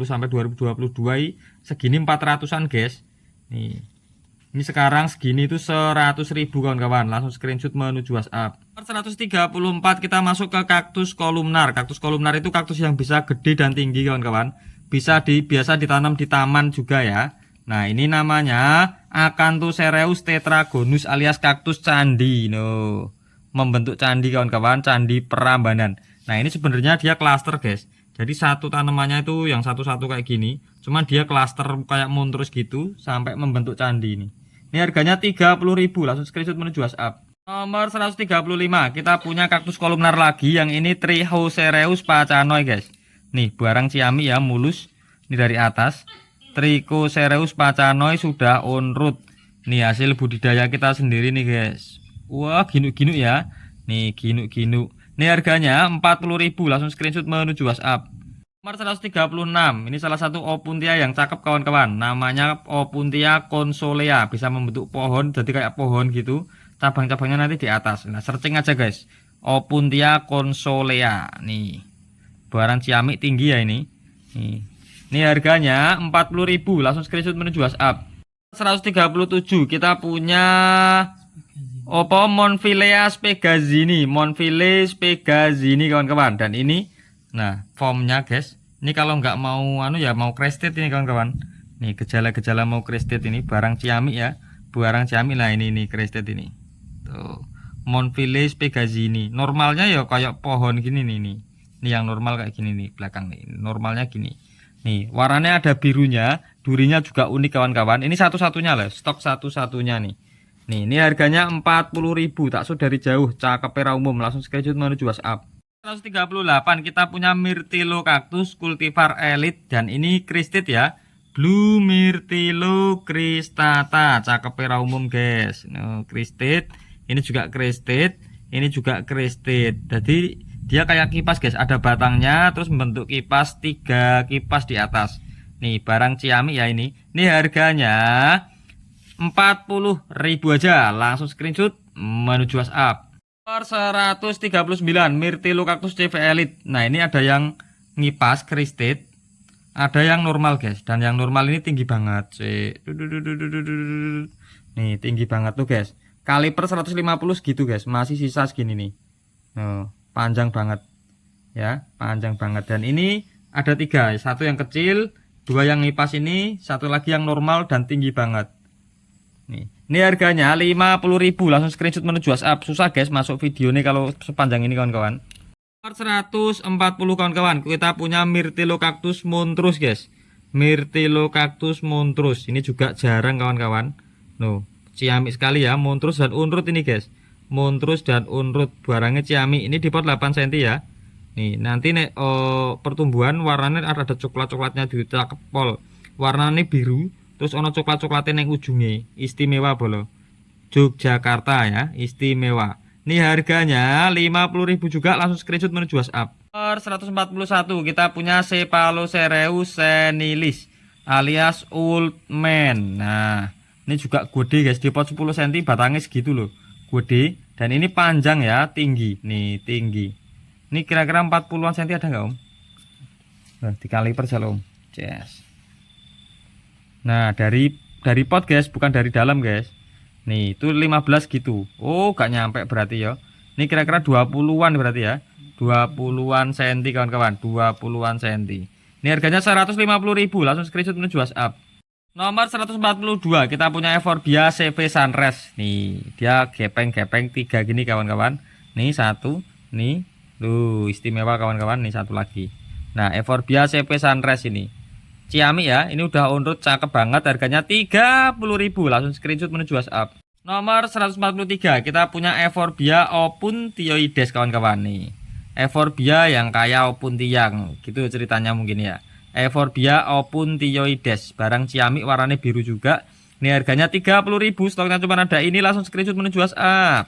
sampai 2022 segini 400-an guys. Nih ini sekarang segini itu 100.000 kawan-kawan. Langsung screenshot menuju WhatsApp. 134 kita masuk ke kaktus kolumnar. Kaktus kolumnar itu kaktus yang bisa gede dan tinggi kawan-kawan. Biasa ditanam di taman juga ya. Nah ini namanya Acanthocereus tetragonus alias kaktus candi. No, membentuk candi kawan-kawan, candi Prambanan. Nah ini sebenarnya dia klaster guys. Jadi satu tanamannya itu yang satu-satu kayak gini. Cuman dia klaster kayak montrus gitu sampai membentuk candi ini. Ini harganya 30.000. Langsung screenshot menuju WhatsApp. Nomor 135 kita punya kaktus kolumnar lagi. Yang ini Trichocereus pacanoi guys. Nih barang ciamik ya, mulus. Ini dari atas. Trichocereus pacanoi sudah on root. Nih hasil budidaya kita sendiri nih guys. Wah ginuk-ginuk ya. Nih ginuk-ginuk. Ini harganya 40.000. Langsung screenshot menuju WhatsApp. Nomor 136 ini salah satu Opuntia yang cakep kawan-kawan. Namanya Opuntia consolea. Bisa membentuk pohon jadi kayak pohon gitu. Cabang-cabangnya nanti di atas. Nah, searching aja guys. Opuntia consolea. Nih. Barang ciamik tinggi ya ini. Nih. Ini harganya 40.000. Langsung screenshot menuju WhatsApp. 137 kita punya Oppo Monfilea Spegazzini. Monfile Spegazzini kawan-kawan. Dan ini nah, formnya guys. Ini kalau nggak mau ya mau crested ini kawan-kawan. Nih gejala-gejala mau crested ini barang ciamik ya. Barang ciamik lah ini crested ini. Tuh, Monfile Spegazzini. Normalnya ya kayak pohon gini nih. Ini yang normal kayak gini nih belakang nih. Normalnya gini. Nih, warnanya ada birunya, durinya juga unik kawan-kawan. Ini satu-satunya lah, stok satu-satunya nih. Nih, ini harganya 40.000. Tak dari jauh, cakep era umum. Langsung screenshot menuju WhatsApp. 138 kita punya Myrtilo Cactus Cultivar Elite dan ini crested ya. Blue Myrtilo cristata, cakep era umum guys. No, crested. Ini juga crested, ini juga crested. Jadi dia kayak kipas guys, ada batangnya terus membentuk kipas, 3 kipas di atas. Nih barang ciamik ya ini. Ini harganya 40.000 aja. Langsung screenshot menuju WhatsApp. Nomor 139 Myrtilo Cactus CV Elite. Nah, ini ada yang ngipas crested, ada yang normal guys. Dan yang normal ini tinggi banget. Nih, tinggi banget tuh guys. Kaliper 150 segitu guys, masih sisa segini nih. Panjang banget ya, panjang banget. Dan ini ada 3, satu yang kecil, 2 yang ngipas ini, satu lagi yang normal dan tinggi banget. Nih, ini harganya 50.000. Langsung screenshot menuju WhatsApp. Susah guys masuk video nih kalau sepanjang ini kawan-kawan. Nomor 140 kawan-kawan, kita punya Myrtilo Cactus monstrus guys. Myrtilo Cactus monstrus, ini juga jarang kawan-kawan. Ciamik sekali ya, monstrus dan unrut ini guys. Monstrus dan unrut barangnya ciamik. Ini di pot 8 cm ya. Nih, nanti nih pertumbuhan warnanya ada coklat-coklatnya di cakepol. Warnanya biru, terus ono coklat-coklatnya yang ujungnya. Istimewa bolo. Yogyakarta ya, istimewa. Ini harganya 50.000 juga. Langsung screenshot menuju WhatsApp. Nomor 141 kita punya Cephalocereus senilis alias Oldman. Nah, ini juga gede guys, di pot 10 cm batangnya segitu loh. Gede dan ini panjang ya, tinggi. Nih, tinggi. Ini kira-kira 40-an cm ada nggak om? Nah, dikali per om. Yes. Nah, dari pot guys, bukan dari dalam guys. Nih, itu 15 gitu. Oh, gak nyampe berarti ya. Ini kira-kira 20-an berarti ya. 20-an cm kawan-kawan, 20-an cm. Ini harganya 150.000. Langsung screenshot menuju WhatsApp. Nomor 142 kita punya Euphorbia CV Sunrise. Nih, dia gepeng-gepeng 3 gini kawan-kawan. Nih satu, nih. Istimewa kawan-kawan, nih satu lagi. Nah, Euphorbia CV Sunrise ini. Ciamik ya, ini udah unrut cakep banget, harganya 30.000. Langsung screenshot menuju WhatsApp. Nomor 143 kita punya Euphorbia opuntioides kawan-kawan nih. Euphorbia yang kayak opuntiang, gitu ceritanya mungkin ya. Euphorbia opuntioides, barang ciamik warnanya biru juga. Ini harganya 30.000, stoknya cuma ada ini. Langsung screenshot menuju WhatsApp.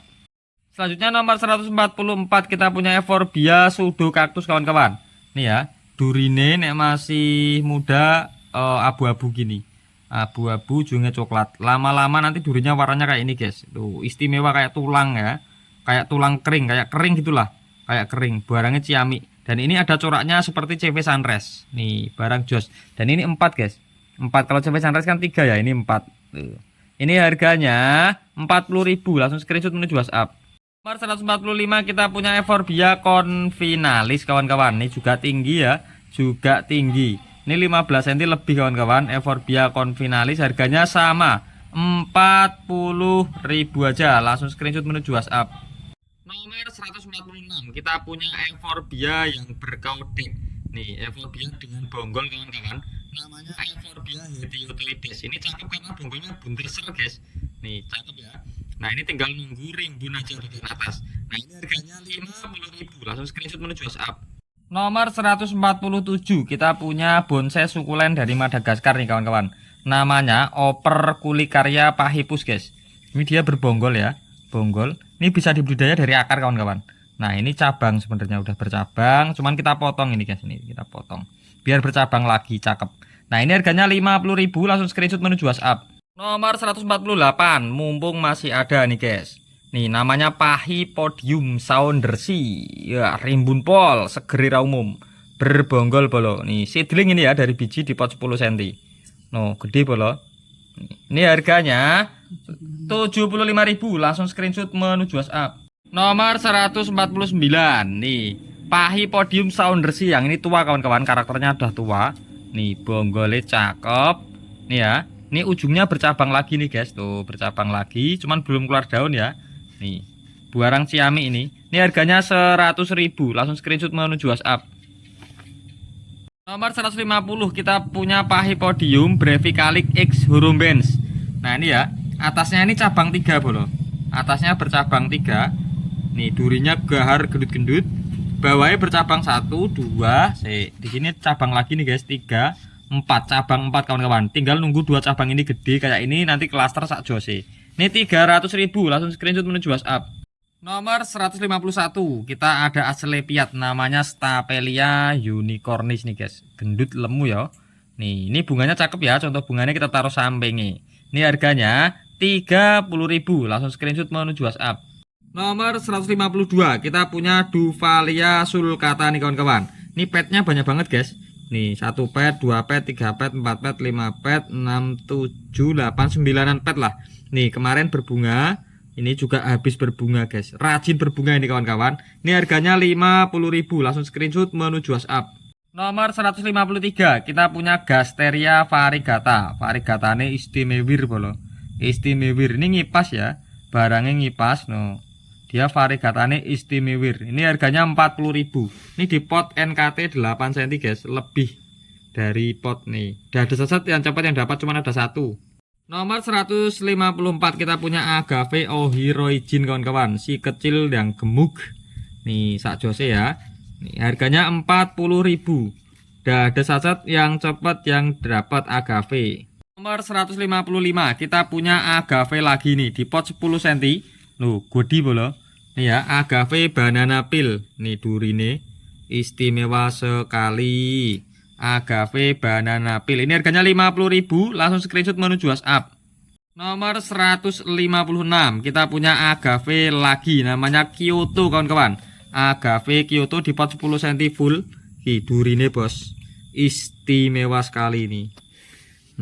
Selanjutnya nomor 144 kita punya Euphorbia pseudocactus kawan-kawan. Nih ya, durine nek masih muda abu-abu gini. Abu-abu ujungnya coklat. Lama-lama nanti durinya warnanya kayak ini guys. Tuh, istimewa kayak tulang ya. Kayak tulang kering, kayak kering gitulah. Kayak kering, barangnya ciamik. Dan ini ada coraknya seperti CV Sunrise. Nih, barang jos. Dan ini 4 guys. 4, kalau CV Sunrise kan 3 ya, ini 4. Tuh. Ini harganya 40.000. Langsung screenshot menuju WhatsApp. Nomor 145 kita punya Euphorbia confinalis kawan-kawan. Ini juga tinggi ya, juga tinggi. Ini 15 cm lebih kawan-kawan. Euphorbia confinalis harganya sama 40.000 aja. Langsung screenshot menuju WhatsApp. Nomor 146 kita punya Euphorbia yang berkaudek. Nih, Euphorbia dengan bonggol kawan-kawan. Namanya Euphorbia hetiotelides. Ini cakep karena bonggolnya bunteser guys. Nih, cakep ya. Nah, ini tinggal nunggu rimbun aja di atas. Nah, ini harganya 50.000. Langsung screenshot menuju WhatsApp. Nomor 147 kita punya bonsai sukulen dari Madagaskar nih kawan-kawan. Namanya Operculicaria pahipus guys. Ini dia berbonggol ya, bonggol. Ini bisa dibudidaya dari akar kawan-kawan. Nah, ini cabang sebenarnya udah bercabang, cuman kita potong ini guys, ini kita potong biar bercabang lagi, cakep. Nah, ini harganya 50.000. Langsung screenshot menuju WhatsApp. Nomor 148, mumpung masih ada nih guys. Nih namanya Pachypodium saundersi. Ya, rimbun pol, segeri umum. Berbonggol bolo. Nih seedling ini ya dari biji di pot 10 cm. No, gede bolo. Ini harganya 75.000. Langsung screenshot menuju WhatsApp. Nomor 149. Nih, Pachypodium saundersi yang ini tua kawan-kawan, karakternya udah tua. Nih, bonggolnya cakep. Nih ya. Ini ujungnya bercabang lagi nih guys, tuh bercabang lagi, cuman belum keluar daun ya. Nih, buarang ciami ini. Ini harganya 100.000. Langsung screenshot menuju WhatsApp. Nomor 150 kita punya Pachypodium brevicalis X Hurumbens. Nah, ini ya. Atasnya ini cabang 3 bolo. Atasnya bercabang 3. Nih, durinya gahar gendut-gendut. Bawahnya bercabang 1, 2. Di sini cabang lagi nih guys, 3, 4, cabang 4 kawan-kawan. Tinggal nunggu 2 cabang ini gede kayak ini, nanti klaster sak jose. Ini 300.000. Langsung screenshot menuju WhatsApp. Nomor 151 kita ada Asclepiad, namanya Stapelia unicornis nih guys, gendut lemu ya. Nih ini bunganya cakep ya, contoh bunganya kita taruh sampingnya. Ini harganya 30.000. Langsung screenshot menuju WhatsApp. Nomor 152 kita punya Duvalia sulcata nih kawan-kawan. Ini petnya banyak banget guys. Nih 1 pet, 2 pet, 3 pet, 4 pet, 5 pet, 6, 7, 8, 9 pet lah. Nih kemarin berbunga. Ini juga habis berbunga guys. Rajin berbunga ini kawan-kawan. Ini harganya 50.000. Langsung screenshot menuju WhatsApp. Nomor 153 kita punya Gasteria variegata. Variegata ini istimewir bolo. Istimewir ini ngipas ya. Barangnya ngipas no. Dia variegata ini istimewir. Ini harganya 40.000. Ini di pot NKT 8 cm guys. Lebih dari pot nih. Dah ada sesat yang cepat yang dapat cuma ada 1. Nomor 154 kita punya Agave ohiroijin kawan-kawan, si kecil yang gemuk. Nih sak jose ya. Nih harganya 40.000. Dah ada saset yang cepat yang dapat Agave. Nomor 155 kita punya Agave lagi nih di pot 10 cm. Loh, gede bolo. Nih ya, Agave banana peel. Nih durine istimewa sekali. Agave banana peel. Ini harganya 50.000. Langsung screenshot menuju WhatsApp. Nomor 156 kita punya Agave lagi, namanya Kyoto kawan-kawan. Agave Kyoto di pot 10 cm full. Durine bos, istimewa sekali ini.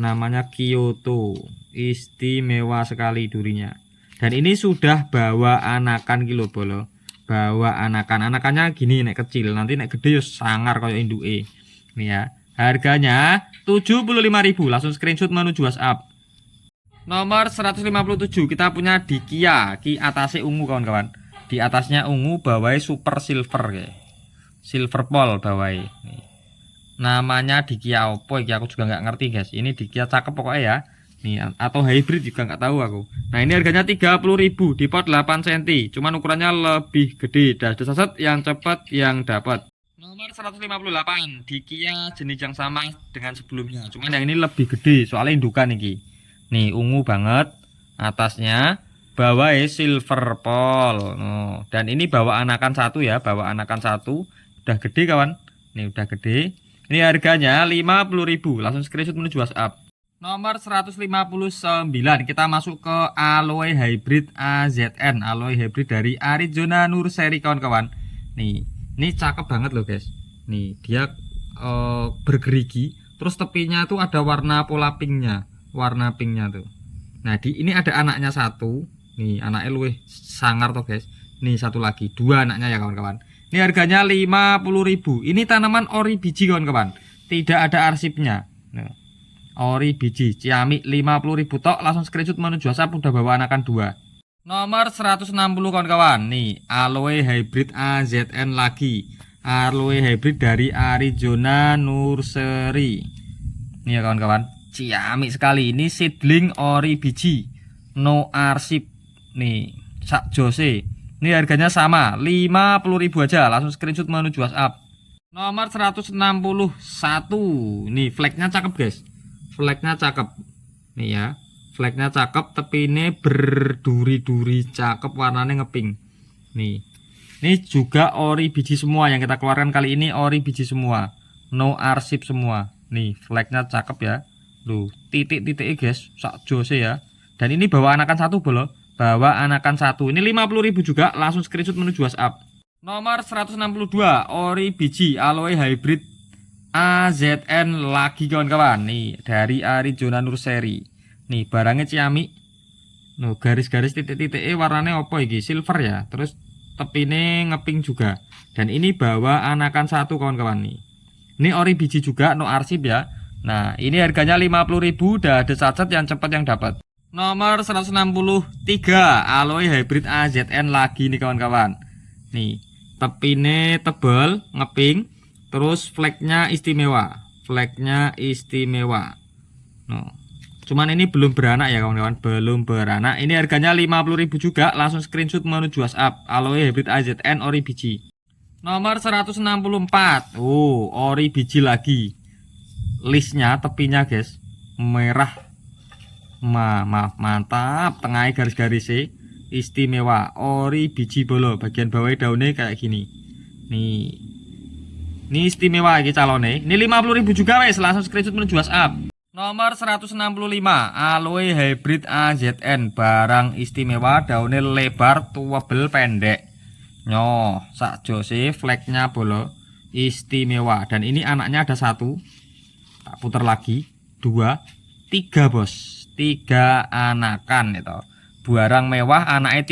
Namanya Kyoto, istimewa sekali durinya. Dan ini sudah bawa anakan kilo bolo. Bawa anakannya gini nek kecil, nanti nek gede yo sangar kayak induke. Nih ya, harganya 75.000. Langsung screenshot menuju WhatsApp. Nomor 157 kita punya Dikia, ki atasnya ungu kawan-kawan. Di atasnya ungu, bawahnya super silver ya. Silver pol bawahnya. Nih. Namanya Dikia opo iki aku juga nggak ngerti guys. Ini Dikia cakep pokoknya ya. Nih atau hybrid juga nggak tahu aku. Nah, ini harganya 30.000 di pot 8 cm. Cuman ukurannya lebih gede. Dah ada saset yang cepat yang dapat. Nomor 158 Dikia jenis yang sama dengan sebelumnya, cuman yang ini lebih gede soalnya indukan nih. Nih ungu banget atasnya, bawahnya silver pol. No. Dan ini bawa anakan 1 ya, bawa anakan 1. Udah gede kawan. Nih udah gede. Ini harganya 50.000. Langsung screenshot menuju WhatsApp. Nomor 159 kita masuk ke aloe hybrid AZN, aloe hybrid dari Arizona Nursery kawan-kawan. Nih ini cakep banget loh guys. Nih dia bergerigi, terus tepinya tuh ada warna pola pinknya, warna pinknya tuh. Nah ini ada anaknya 1. Nih anaknya luwih sangar tuh guys. Nih satu lagi, 2 anaknya ya kawan-kawan. Ini harganya 50.000. Ini tanaman ori biji kawan-kawan, tidak ada arsipnya. Nah, ori biji ciamik 50.000 tok. Langsung screenshot menuju WhatsApp, udah bawa anakan 2. Nomor 160 kawan-kawan. Nih aloe hybrid AZN lagi, aloe hybrid dari Arizona Nursery. Nih ya kawan-kawan, ciamik sekali. Ini seedling ori biji, no arsip. Nih sak jose. Ini harganya sama 50.000 aja. Langsung screenshot menuju WhatsApp. Nomor 161. Nih flagnya cakep guys, flagnya cakep. Nih ya, flagnya cakep, tapi ini berduri-duri cakep, warnanya ngepink. Nih ini juga ori biji semua yang kita keluarkan kali ini, ori biji semua, no arsip semua. Nih flagnya cakep ya. Loh titik-titiknya guys, sak jose ya. Dan ini bawa anakan 1 bolo, bawa anakan satu. Ini 50.000 juga, langsung screenshot menuju WhatsApp. Nomor 162 ori biji aloe hybrid AZN lagi kawan-kawan. Nih dari Arizona Nursery. Nih barangnya ciamik. Noh garis-garis titik-titik warnanya apa iki? Silver ya. Terus tepine ngeping juga. Dan ini bawa anakan satu kawan-kawan nih. Ini ori biji juga, no arsip ya. Nah ini harganya 50.000, udah ada cacat yang cepat yang dapat. Nomor 163 aloe hybrid AZN lagi nih kawan-kawan. Nih tepine tebal ngeping, terus flagnya istimewa, no. Cuman ini belum beranak ya kawan-kawan, belum beranak. Ini harganya 50.000 juga, langsung screenshot menuju WhatsApp. Aloe hybrid AZN ori biji. Nomor 164 ori biji lagi. Listnya tepinya guys merah, mantap, tengahnya garis-garis istimewa, ori biji bolo, bagian bawah daunnya kayak gini. Nih ini istimewa ini calonnya. Ini 50.000 juga wes, langsung screenshot menuju WhatsApp. Nomor 165 aloe hybrid AZN, barang istimewa, daunnya lebar, tebel, pendek. Nyoh sak jose, flagnya bolo, istimewa. Dan ini anaknya ada satu, tak putar lagi, 2, 3 bos, 3 anakan itu. Barang mewah anaknya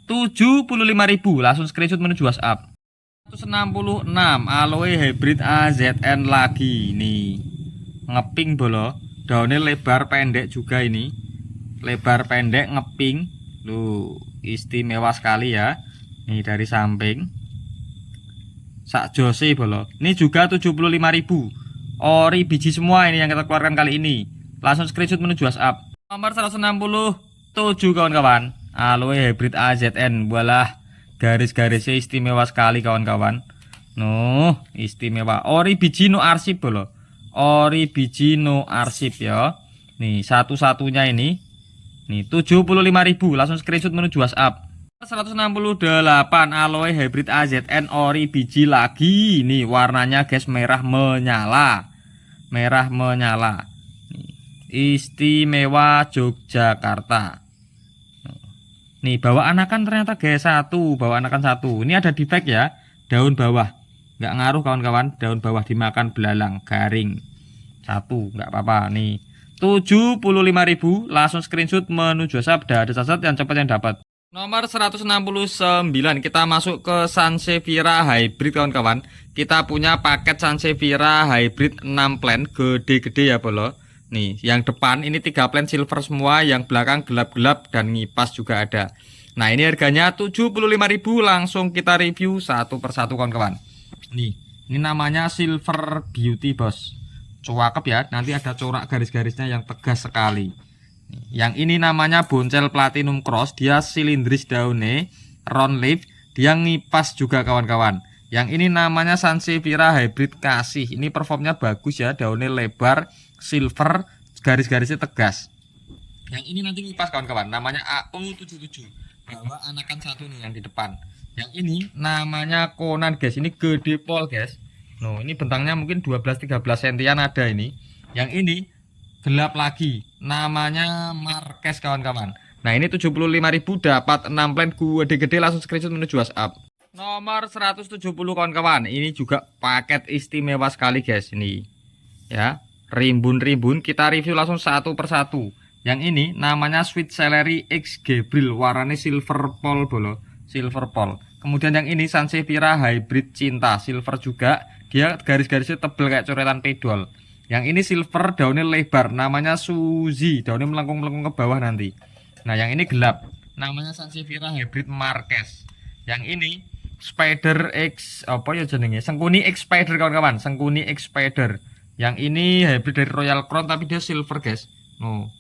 3, 75.000, langsung screenshot menuju WhatsApp. 166 aloe hybrid AZN lagi nih. Ngeping bolo, daunnya lebar pendek juga ini. Lebar pendek ngeping. Loh, istimewa sekali ya. Nih dari samping. Sak jose bolo. Ini juga 75.000. Ori biji semua ini yang kita keluarkan kali ini. Langsung screenshot menuju WhatsApp. Nomor 167 kawan-kawan, aloe hybrid AZN, walah garis-garisnya istimewa sekali kawan-kawan. Nuh istimewa, ori biji no arsip bolo, ori biji no arsip ya. Nih satu-satunya ini nih 75.000, langsung screenshot menuju WhatsApp. 168 aloe hybrid AZN ori biji lagi. Nih warnanya guys merah menyala, merah menyala. Istimewa Yogyakarta. Nih bawa anakan ternyata guys satu, bawa anakan satu. Ini ada defect ya, daun bawah nggak ngaruh kawan-kawan, daun bawah dimakan belalang garing satu, nggak apa-apa. Nih 75.000, langsung screenshot menuju WhatsApp, dah ada cacat yang cepat yang dapat. Nomor 169 kita masuk ke Sansevieria hybrid kawan-kawan. Kita punya paket Sansevieria hybrid 6 plant, gede-gede ya bolo. Nih yang depan ini 3 plant silver semua, yang belakang gelap-gelap dan ngipas juga ada. Nah ini harganya 75.000, langsung kita review satu persatu kawan-kawan. Nih ini namanya Silver Beauty bos, cakep ya, nanti ada corak garis-garisnya yang tegas sekali. Yang ini namanya Boncel Platinum Cross, dia silindris daunnya, round leaf, dia ngipas juga kawan-kawan. Yang ini namanya Sansevieria hybrid kasih, ini performnya bagus ya, daunnya lebar, silver, garis-garisnya tegas. Yang ini nanti ngipas kawan-kawan, namanya AO77, bawa anakan satu nih yang di depan. Yang ini namanya Conan guys, ini gede pol guys. Nah ini bentangnya mungkin 12-13 sentian ada ini. Yang ini gelap lagi, namanya Marquez kawan-kawan. Nah ini 75.000, dapat 6 plant gede-gede, langsung screenshot menuju WhatsApp. Nomor 170 kawan-kawan, ini juga paket istimewa sekali guys ini ya, rimbun-rimbun, kita review langsung satu persatu. Yang ini namanya Sweet Celery X Gabriel, warnanya silver pol bolo, silver pol. Kemudian yang ini Sansevieria hybrid cinta, silver juga, dia garis-garisnya tebel kayak coretan pedol. Yang ini silver, daunnya lebar, namanya Suzy, daunnya melengkung-melengkung ke bawah nanti. Nah yang ini gelap, namanya Sansevieria hybrid Marquez. Yang ini Spider X, apa ya jenenge, Sengkuni X Spider kawan-kawan, Sengkuni X Spider. Yang ini hybrid dari Royal Crown tapi dia silver guys. No,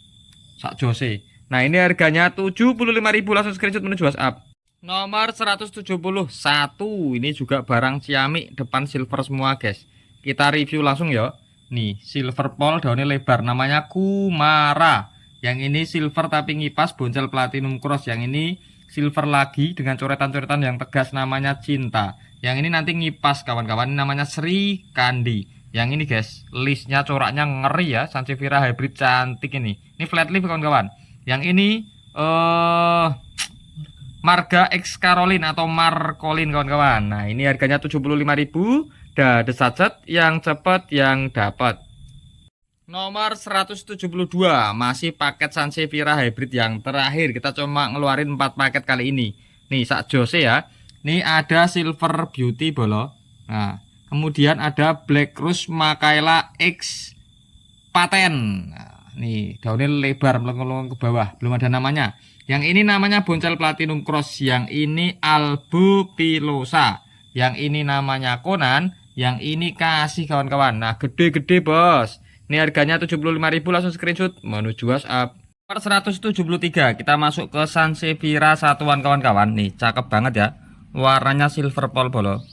sak jose. Nah ini harganya 75.000, langsung screenshot menuju WhatsApp. Nomor 171, ini juga barang ciamik, depan silver semua guys. Kita review langsung ya. Nih silver pol, daunnya lebar, namanya Kumara. Yang ini silver tapi ngipas, Boncel Platinum Cross. Yang ini silver lagi dengan coretan-coretan yang tegas, namanya Cinta. Yang ini nanti ngipas kawan-kawan, namanya Sri Kandi. Yang ini guys, listnya coraknya ngeri ya, Sansevieria hybrid cantik ini. Ini flat leaf kawan-kawan. Yang ini eh Marga X Caroline atau Marcolin kawan-kawan. Nah, ini harganya 75.000. Dah ada sajet yang cepat yang dapat. Nomor 172 masih paket Sansevieria hybrid yang terakhir. Kita cuma ngeluarin 4 paket kali ini. Nih, sak jose ya. Ini ada Silver Beauty bolo. Nah, kemudian ada Black Rose Makaila X Paten. Nah, nih daunnya lebar melengkung ke bawah, belum ada namanya. Yang ini namanya Boncel Platinum Cross, yang ini Albupilosa, yang ini namanya Conan, yang ini kasih kawan-kawan. Nah, gede-gede bos. Ini harganya 75.000, langsung screenshot menuju WhatsApp. Nomor 173 kita masuk ke Sansevieria satuan kawan-kawan. Nih, cakep banget ya. Warnanya silver pol bolo.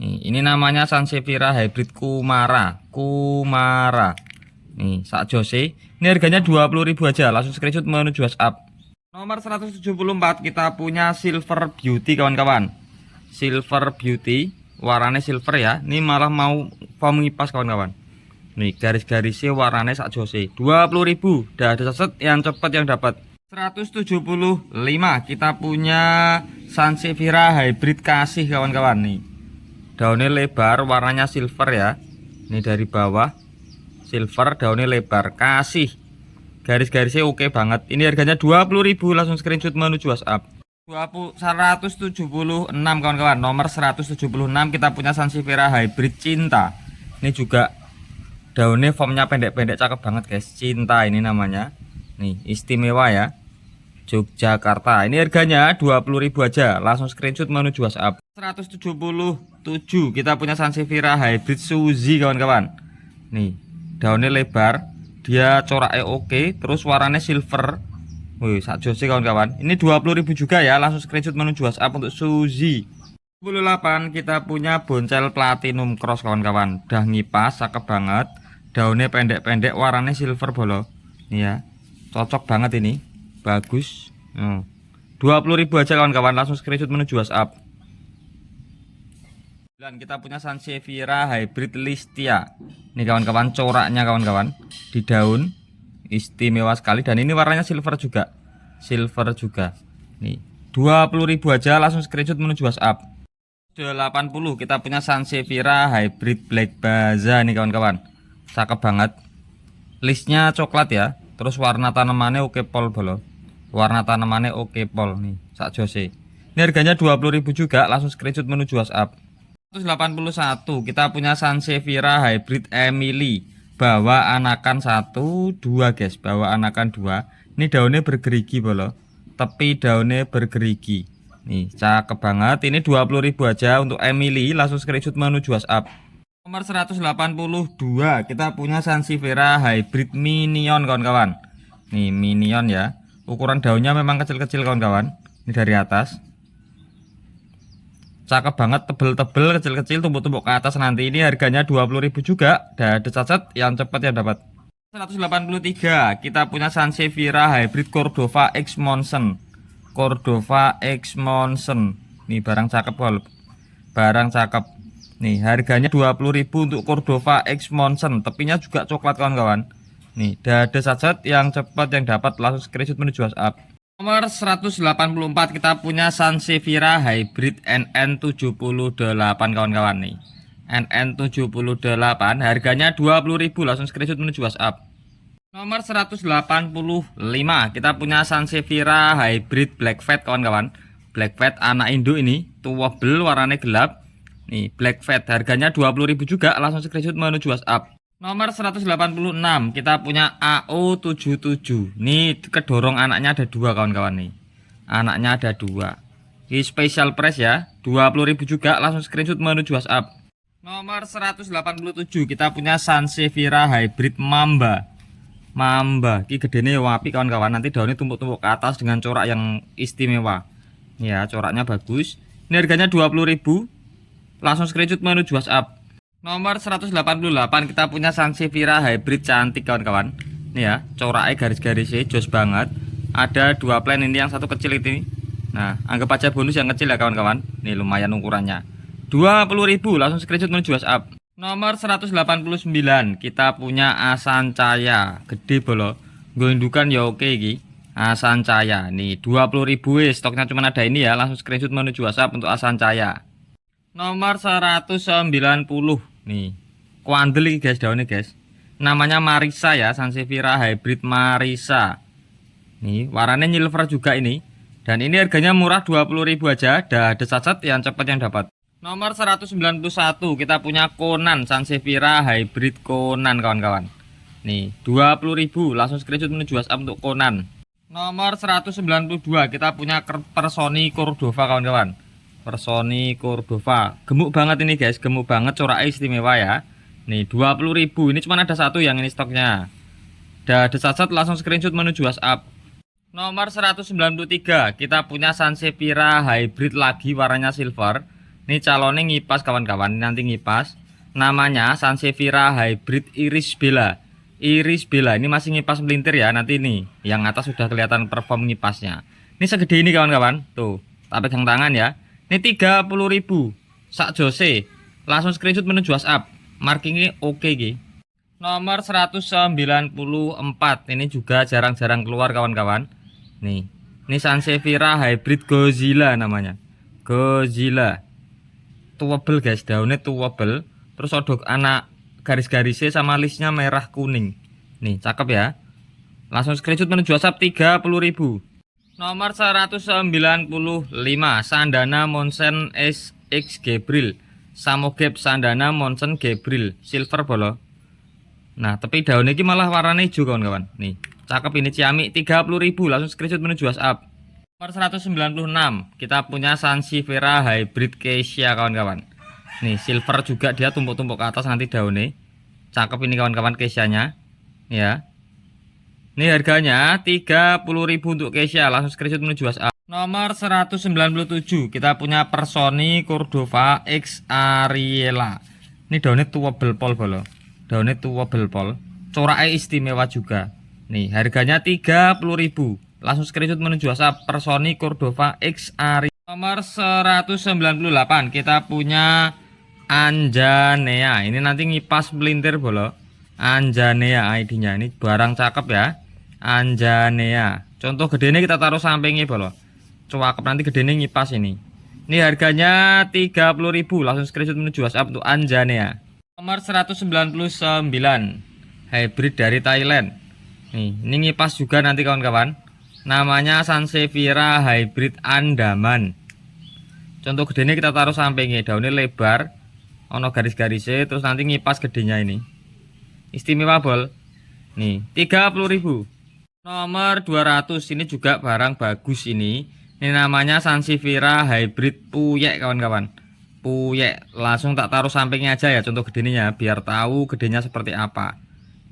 Nih, ini namanya Sansevieria hybrid Kumara. Nih, sak jose. Ini harganya 20.000 aja, langsung screenshot menuju WhatsApp. Nomor 174 kita punya Silver Beauty kawan-kawan. Silver Beauty, warnanya silver ya. Ini malah mau mengipas kawan-kawan. Nih, garis-garisnya warnanya sak jose. 20.000, dah ada set yang cepat yang dapat. 175 kita punya Sansevieria hybrid kasih kawan-kawan nih. Daunnya lebar, warnanya silver ya. Ini dari bawah silver, daunnya lebar, kasih. Garis-garisnya oke banget. Ini harganya 20.000, langsung screenshot menuju WhatsApp. 176 kawan-kawan. Nomor 176 kita punya Sansevieria hybrid Cinta. Ini juga daunnya formnya pendek-pendek, cakep banget guys. Cinta ini namanya. Nih, istimewa ya. Yogyakarta. Ini harganya 20.000 aja, langsung screenshot menuju WhatsApp. 177 kita punya Sansevieria hybrid Suzy kawan-kawan. Nih, daunnya lebar, dia coraknya oke, terus warnanya silver. Wih, sak jose kawan-kawan. Ini 20.000 juga ya, langsung screenshot menuju WhatsApp untuk Suzy. 28 kita punya Boncel Platinum Cross kawan-kawan. Dah ngipas, cakep banget. Daunnya pendek-pendek, warnanya silver bolo. Nih ya, cocok banget ini. Bagus. 20.000 aja kawan-kawan, langsung screenshot menuju WhatsApp. Dan kita punya Sansevieria hybrid Listia. Ini kawan-kawan, coraknya kawan-kawan di daun istimewa sekali, dan ini warnanya silver juga. Silver juga. Nih, 20.000 aja, langsung screenshot menuju WhatsApp. 80 kita punya Sansevieria hybrid Black Baza nih kawan-kawan. Cakep banget. Listnya coklat ya. Terus warna tanamannya oke pol bolo. Warna tanamannya oke pol nih, sak jose. Ini harganya 20.000 juga, langsung screenshot menuju WhatsApp. 181 kita punya Sansevieria hybrid Emily. Bawa anakan 1 2 guys, bawa anakan 2. Ini daunnya bergerigi bolo. Tepi daunnya bergerigi. Nih, cakep banget. Ini 20.000 aja untuk Emily, langsung screenshot menuju WhatsApp. Nomor 182 kita punya Sansevieria hybrid Minion kawan-kawan. Nih, Minion ya. Ukuran daunnya memang kecil-kecil kawan-kawan. Ini dari atas. Cakep banget, tebel-tebel, kecil-kecil, tumpuk-tumpuk ke atas. Nanti ini harganya 20.000 juga. Dah ada cacat, yang cepat yang dapat. 183 kita punya Sansevieria hybrid Cordova X Monson. Cordova X Monson. Nih barang cakep bol. Barang cakep. Nih harganya 20.000 untuk Cordova X Monson. Tepinya juga coklat kawan-kawan. Nih ada sajet yang cepat yang dapat, langsung screenshot menuju WhatsApp. Nomor 184 kita punya Sansevieria hybrid NN78 kawan-kawan nih. NN78 harganya 20.000, langsung screenshot menuju WhatsApp. Nomor 185 kita punya Sansevieria hybrid Black Fat kawan-kawan. Black Fat anak induk ini, tuwebel, warnanya gelap. Nih Black Fat harganya 20.000 juga, langsung screenshot menuju WhatsApp. Nomor 186 kita punya AO77. Nih kedorong anaknya ada 2 kawan-kawan nih. Anaknya ada 2. Ini special price ya, 20.000 juga, langsung screenshot menuju WhatsApp. Nomor 187 kita punya Sansevieria hybrid Mamba. Mamba, ini gedenya wapi kawan-kawan. Nanti daunnya tumpuk-tumpuk ke atas dengan corak yang istimewa. Ya, coraknya bagus. Ini harganya 20.000. Langsung screenshot menuju WhatsApp. Nomor 188 kita punya Sansevieria hybrid cantik kawan-kawan. Nih ya, coraknya garis-garisnya jos banget. Ada 2 plan, ini yang satu kecil ini. Nah, anggap aja bonus yang kecil ya kawan-kawan. Nih lumayan ukurannya. 20.000, langsung screenshot menuju WhatsApp. Nomor 189 kita punya Asancaya, gede bolo. Gondukan ya oke iki. Asancaya. Nih 20.000 stoknya cuma ada ini ya. Langsung screenshot menuju WhatsApp untuk Asancaya. Nomor 190 nih. Kuandel ini guys, daunnya guys. Namanya Marisa ya, Sansevieria Hybrid Marisa. Nih, warnanya silver juga ini. Dan ini harganya murah 20.000 aja. Ada cacat yang cepat yang dapat. Nomor 191 kita punya Conan Sansevieria Hybrid Conan kawan-kawan. Nih, 20.000 langsung screenshot menuju WhatsApp untuk Conan. Nomor 192 kita punya Persony Cordova kawan-kawan. Persony Cordova. Gemuk banget ini guys, gemuk banget, coraknya istimewa ya. Nih 20.000, ini cuma ada satu yang ini stoknya. Ada cacat langsung screenshot menuju WhatsApp. Nomor 193 kita punya Sansevieria Hybrid lagi warnanya silver. Ini calonnya ngipas kawan-kawan, nanti ngipas. Namanya Sansevieria Hybrid Iris Bella. Iris Bella ini masih ngipas melintir ya, nanti ini yang atas sudah kelihatan perform ngipasnya. Ini segede ini kawan-kawan, tuh tak pegang tangan ya. Ini 30.000 sak jose. Langsung screenshot menuju WhatsApp. Markingnya oke gitu. Nomor 194 ini juga jarang-jarang keluar kawan-kawan. Nih, ini Sansevieria Hybrid Godzilla namanya. Godzilla. Tuwebel guys, daunnya tuwebel. Terus odok anak garis-garisnya sama listnya merah kuning. Nih, cakep ya. Langsung screenshot menuju WhatsApp 30.000. Nomor 195 Sandana Monsen SX Gabriel. Samogep Sandana Monsen Gabriel silver bolo. Nah, tapi daunnya ini malah warnanya hijau kawan-kawan. Nih, cakep ini ciamik 30.000 langsung screenshot menuju WhatsApp. Nomor 196 kita punya Sansevieria Hybrid Kesia kawan-kawan. Nih silver juga, dia tumpuk-tumpuk ke atas nanti daunnya. Cakep ini kawan-kawan Kesianya ya. Ini harganya 30.000 untuk Kesia, langsung screenshot menuju WhatsApp. Nomor 197 kita punya Persony Cordova X Ariela. Ini daunnya tuwebel pol bolo. Daunnya tuwebel pol. Coraknya istimewa juga. Nih harganya 30.000. Langsung screenshot menuju WhatsApp Persony Cordova X Ariela. Nomor 198 kita punya Anjanea. Ini nanti ngipas melintir bolo. Anjanea ID-nya ini barang cakep ya. Anjanea. Contoh gedenya kita taruh sampingnya bolo. Cakep nanti gedenya ngipas ini. Ini harganya 30.000. Langsung screenshot menuju WhatsApp untuk Anjanea. Nomor 199 hybrid dari Thailand. Nih, ini ngipas juga nanti kawan-kawan. Namanya Sansevieria Hybrid Andaman. Contoh gedenya kita taruh sampingnya, daunnya lebar, ono garis-garisnya, terus nanti ngipas gedenya ini. Istimewa bol. Nih, 30.000. Nomor 200 ini juga barang bagus ini. Ini namanya Sansevieria Hybrid Puyek kawan-kawan. Puyek, langsung tak taruh sampingnya aja ya contoh gedenya biar tahu gedenya seperti apa.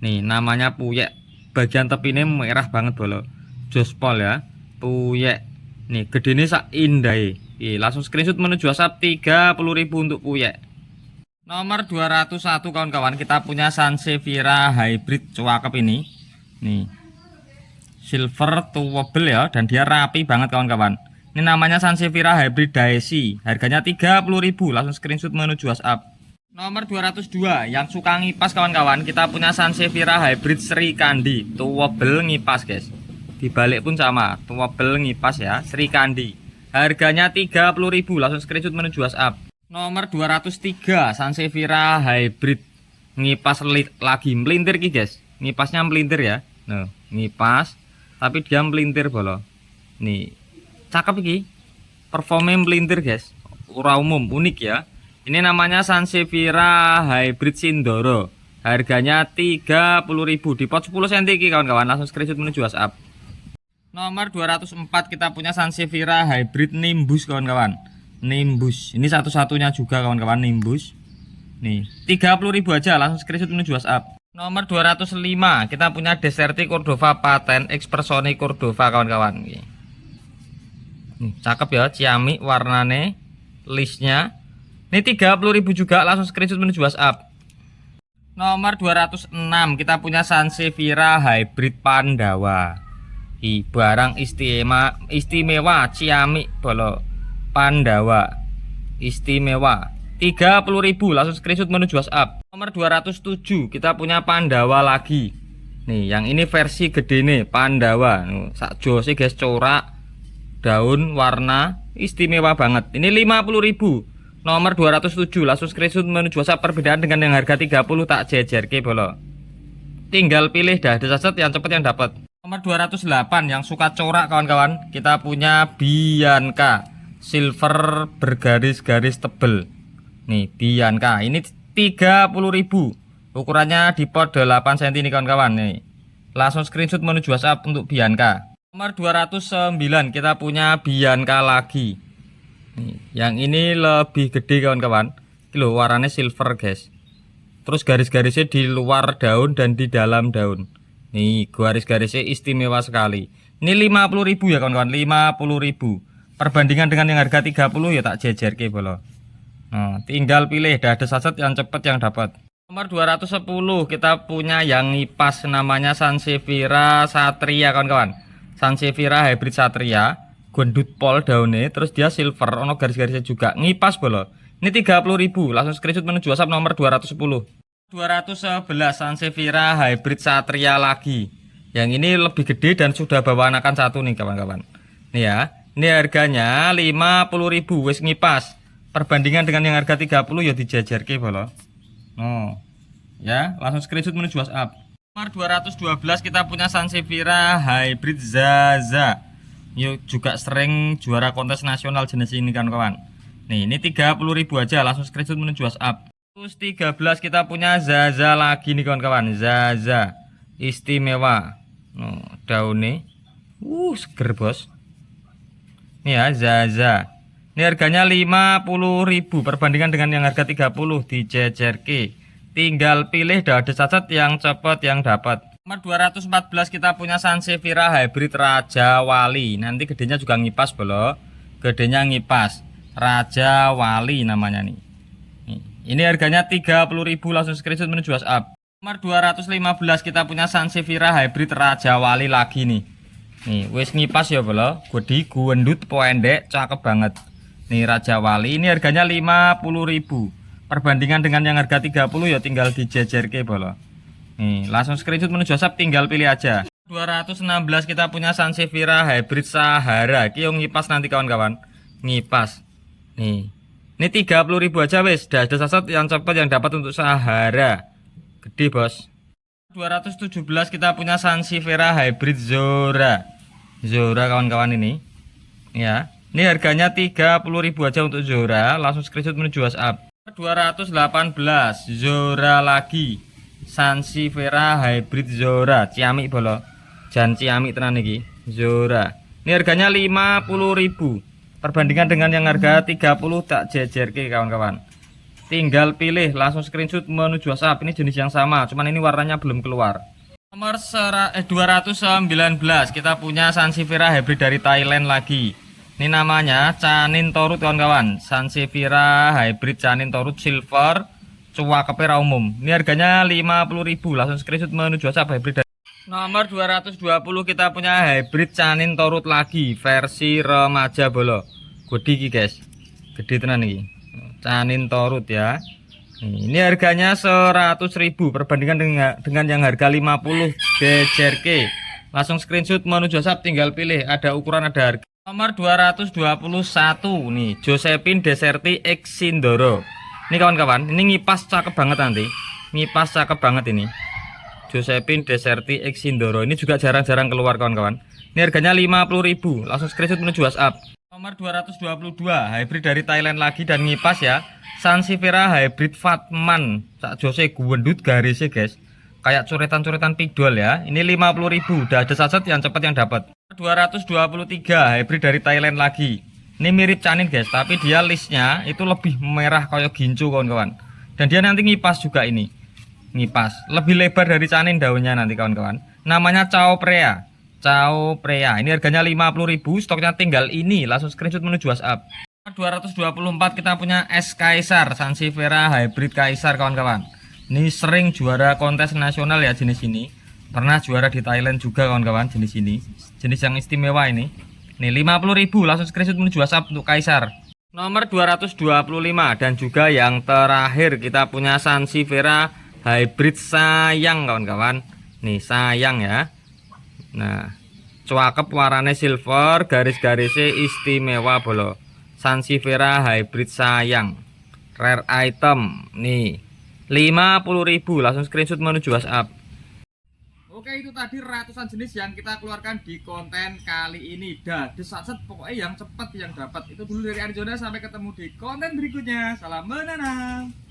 Nih, namanya Puyek. Bagian tepinya merah banget bolo. Jospol ya, Puyek. Nih, gedenya sak indah. Langsung screenshot menuju WhatsApp 30.000 untuk Puyek. Nomor 201 kawan-kawan kita punya Sansevieria Hybrid cakep ini. Nih. Silver tuwebel ya, dan dia rapi banget kawan-kawan. Ini namanya Sansevieria Hybrid Daisy. Harganya 30.000. Langsung screenshot menuju WhatsApp. Nomor 202 yang suka ngipas kawan-kawan, kita punya Sansevieria Hybrid Sri Kandi. Tuwebel ngipas guys. Dibalik pun sama, tuwebel ngipas ya, Sri Kandi. Harganya 30.000. Langsung screenshot menuju WhatsApp. Nomor 203 Sansevieria Hybrid ngipas lagi melintir ki guys. Ngipasnya melintir ya. Nah, ngipas tapi dia melintir bolo. Nih, cakep iki. Performnya melintir guys. Ora umum, unik ya. Ini namanya Sansevieria Hybrid Sindoro. Harganya 30.000. Di pot 10 cm iki kawan-kawan. Langsung screenshot menuju WhatsApp. Nomor 204 kita punya Sansevieria Hybrid Nimbus kawan-kawan. Nimbus. Ini satu-satunya juga kawan-kawan Nimbus. Nih, 30.000 aja langsung screenshot menuju WhatsApp. Nomor 205 kita punya Deserti Cordova Paten X Persony Cordova kawan-kawan. Nih, cakep ya, ciamik warnane, listnya. Ini 30.000 juga langsung screenshot menuju WhatsApp. Nomor 206 kita punya Sansevieria Hybrid Pandawa. Barang istimewa ciamik bolo. Pandawa istimewa 30.000 langsung screenshot menuju WhatsApp. Nomor 207 kita punya Pandawa lagi. Nih, yang ini versi gede nih, Pandawa. Sak jose guys, corak, daun, warna istimewa banget. Ini 50.000. Nomor 207. Langsung screenshot menuju WhatsApp. Perbedaan dengan yang harga 30 tak jejerke bolo. Tinggal pilih dah, saset yang cepet yang dapat. Nomor 208 yang suka corak kawan-kawan. Kita punya Bianca silver bergaris-garis tebel. Nih, Bianca. Ini 30.000. Ukurannya di pot 8 cm ini kawan-kawan nih. Langsung screenshot menuju WhatsApp untuk Bianca. Nomor 209 kita punya Bianca lagi. Nih, yang ini lebih gede kawan-kawan. Ini loh, warnanya silver guys. Terus garis-garisnya di luar daun dan di dalam daun. Nih, garis-garisnya istimewa sekali. Ini 50.000 ya kawan-kawan, 50.000. Perbandingan dengan yang harga 30 ya tak jejerke bolo. Nah, tinggal pilih dah, ada saset yang cepet yang dapat. Nomor 210 kita punya yang ngipas, namanya Sansevieria Satria kawan-kawan. Sansevieria hybrid Satria, gondut pol daunnya, terus dia silver, ono garis-garisnya juga, ngipas bolo. Ini 30.000. Langsung screenshot menuju WhatsApp nomor 210. 211 Sansevieria hybrid Satria lagi. Yang ini lebih gede dan sudah bawa anakan satu nih kawan-kawan. Nih ya, ini harganya 50.000 wis ngipas. Perbandingan dengan yang harga 30 ya dijajarke bolo. Oh, ya, langsung screenshot menuju WhatsApp. Nomor 212 kita punya Sansevieria hybrid Zaza. Yuk, juga sering juara kontes nasional jenis ini kan kawan. Nih, ini 30.000 aja, langsung screenshot menuju WhatsApp. Terus 13 kita punya Zaza lagi nih kawan-kawan. Zaza istimewa. Oh, daunnya seger bos. Nih ya, Zaza. Ini harganya 50.000. Perbandingan dengan yang harga 30 dijejerke. Tinggal pilih dah, ada saset yang cepat yang dapat. Nomor 214 kita punya Sansevieria hybrid Raja Wali. Nanti gedenya juga ngipas bolo. Gedenya ngipas. Raja Wali namanya nih. Ini harganya 30.000. Langsung screenshot menuju WhatsApp. Nomor 215 kita punya Sansevieria hybrid Raja Wali lagi nih. Nih, wis ngipas ya bolo. Gede, gendut, pendek, cakep banget. Nih Raja Wali, ini harganya 50.000. Perbandingan dengan yang harga 30 ya tinggal dijejerke bolo. Nih, langsung screenshot menuju WhatsApp, tinggal pilih aja. 216 kita punya Sansevieria hybrid Sahara. Ki yang ngipas nanti kawan-kawan. Ngipas. Nih. Ini 30.000 aja wis. Dah ada saset yang cepat yang dapat untuk Sahara. Gede, Bos. 217 kita punya Sansevieria hybrid Zora. Zora kawan-kawan ini. Ya. Ini harganya 30.000 aja untuk Zora. Langsung screenshot menuju WhatsApp. 218 Zora lagi. Sansevieria hybrid Zora. Ciamik bolo. Jan ciamik tenan iki. Zora. Ini harganya 50.000. Perbandingan dengan yang harga 30 tak jejerke kawan-kawan. Tinggal pilih, langsung screenshot menuju WhatsApp. Ini jenis yang sama, cuman ini warnanya belum keluar. Nomor 219 kita punya Sansevieria hybrid dari Thailand lagi. Ini namanya Canin Torut kawan-kawan. Sansevieria hybrid Canin Torut silver, cuakepe ra umum. Ini harganya 50.000. Langsung screenshot menuju WhatsApp hybrid. Nomor 220 kita punya hybrid Canin Torut lagi, versi remaja bolo. Gede iki guys. Gede tenan iki. Canin Torut ya. Ini harganya 100.000. Perbandingan dengan yang harga 50 DJRK. Langsung screenshot menuju WhatsApp, tinggal pilih, ada ukuran, ada harga. Nomor 221 nih, Josephine Deserti X Sindoro. Ini kawan-kawan, ini ngipas cakep banget nanti. Ngipas cakep banget ini. Josephine Deserti X Sindoro. Ini juga jarang-jarang keluar kawan-kawan. Ini harganya 50.000. Langsung screenshot menuju WhatsApp. Nomor 222 hybrid dari Thailand lagi dan ngipas ya. Sansevieria hybrid Fatman. Sak jose gendut garisnya guys. Kayak coretan-coretan pigdol ya. Ini 50.000. Udah ada saset yang cepat yang dapat. 223 hybrid dari Thailand lagi. Ini mirip Canin guys, tapi dia listnya itu lebih merah kayak gincu kawan-kawan. Dan dia nanti ngipas juga ini. Ngipas. Lebih lebar dari Canin daunnya nanti kawan-kawan. Namanya Cao Prea. Cao Prea. Ini harganya 50.000. Stoknya tinggal ini. Langsung screenshot menuju WhatsApp. 224 kita punya S Kaisar. Sansevieria hybrid Kaisar kawan-kawan. Ini sering juara kontes nasional ya jenis ini. Pernah juara di Thailand juga kawan-kawan jenis ini. Jenis yang istimewa ini. Nih 50.000. Langsung screenshot menuju WhatsApp untuk Kaisar. Nomor 225 dan juga yang terakhir kita punya Sansevieria hybrid Sayang kawan-kawan. Nih sayang ya. Nah, cakep warnanya silver, garis-garisnya istimewa bolo. Sansevieria hybrid sayang. Rare item. Nih, 50.000, langsung screenshot menuju WhatsApp. Oke, itu tadi ratusan jenis yang kita keluarkan di konten kali ini. Dah, desat-set pokoknya yang cepat yang dapat. Itu dulu dari Arjona, sampai ketemu di konten berikutnya. Salam menanam.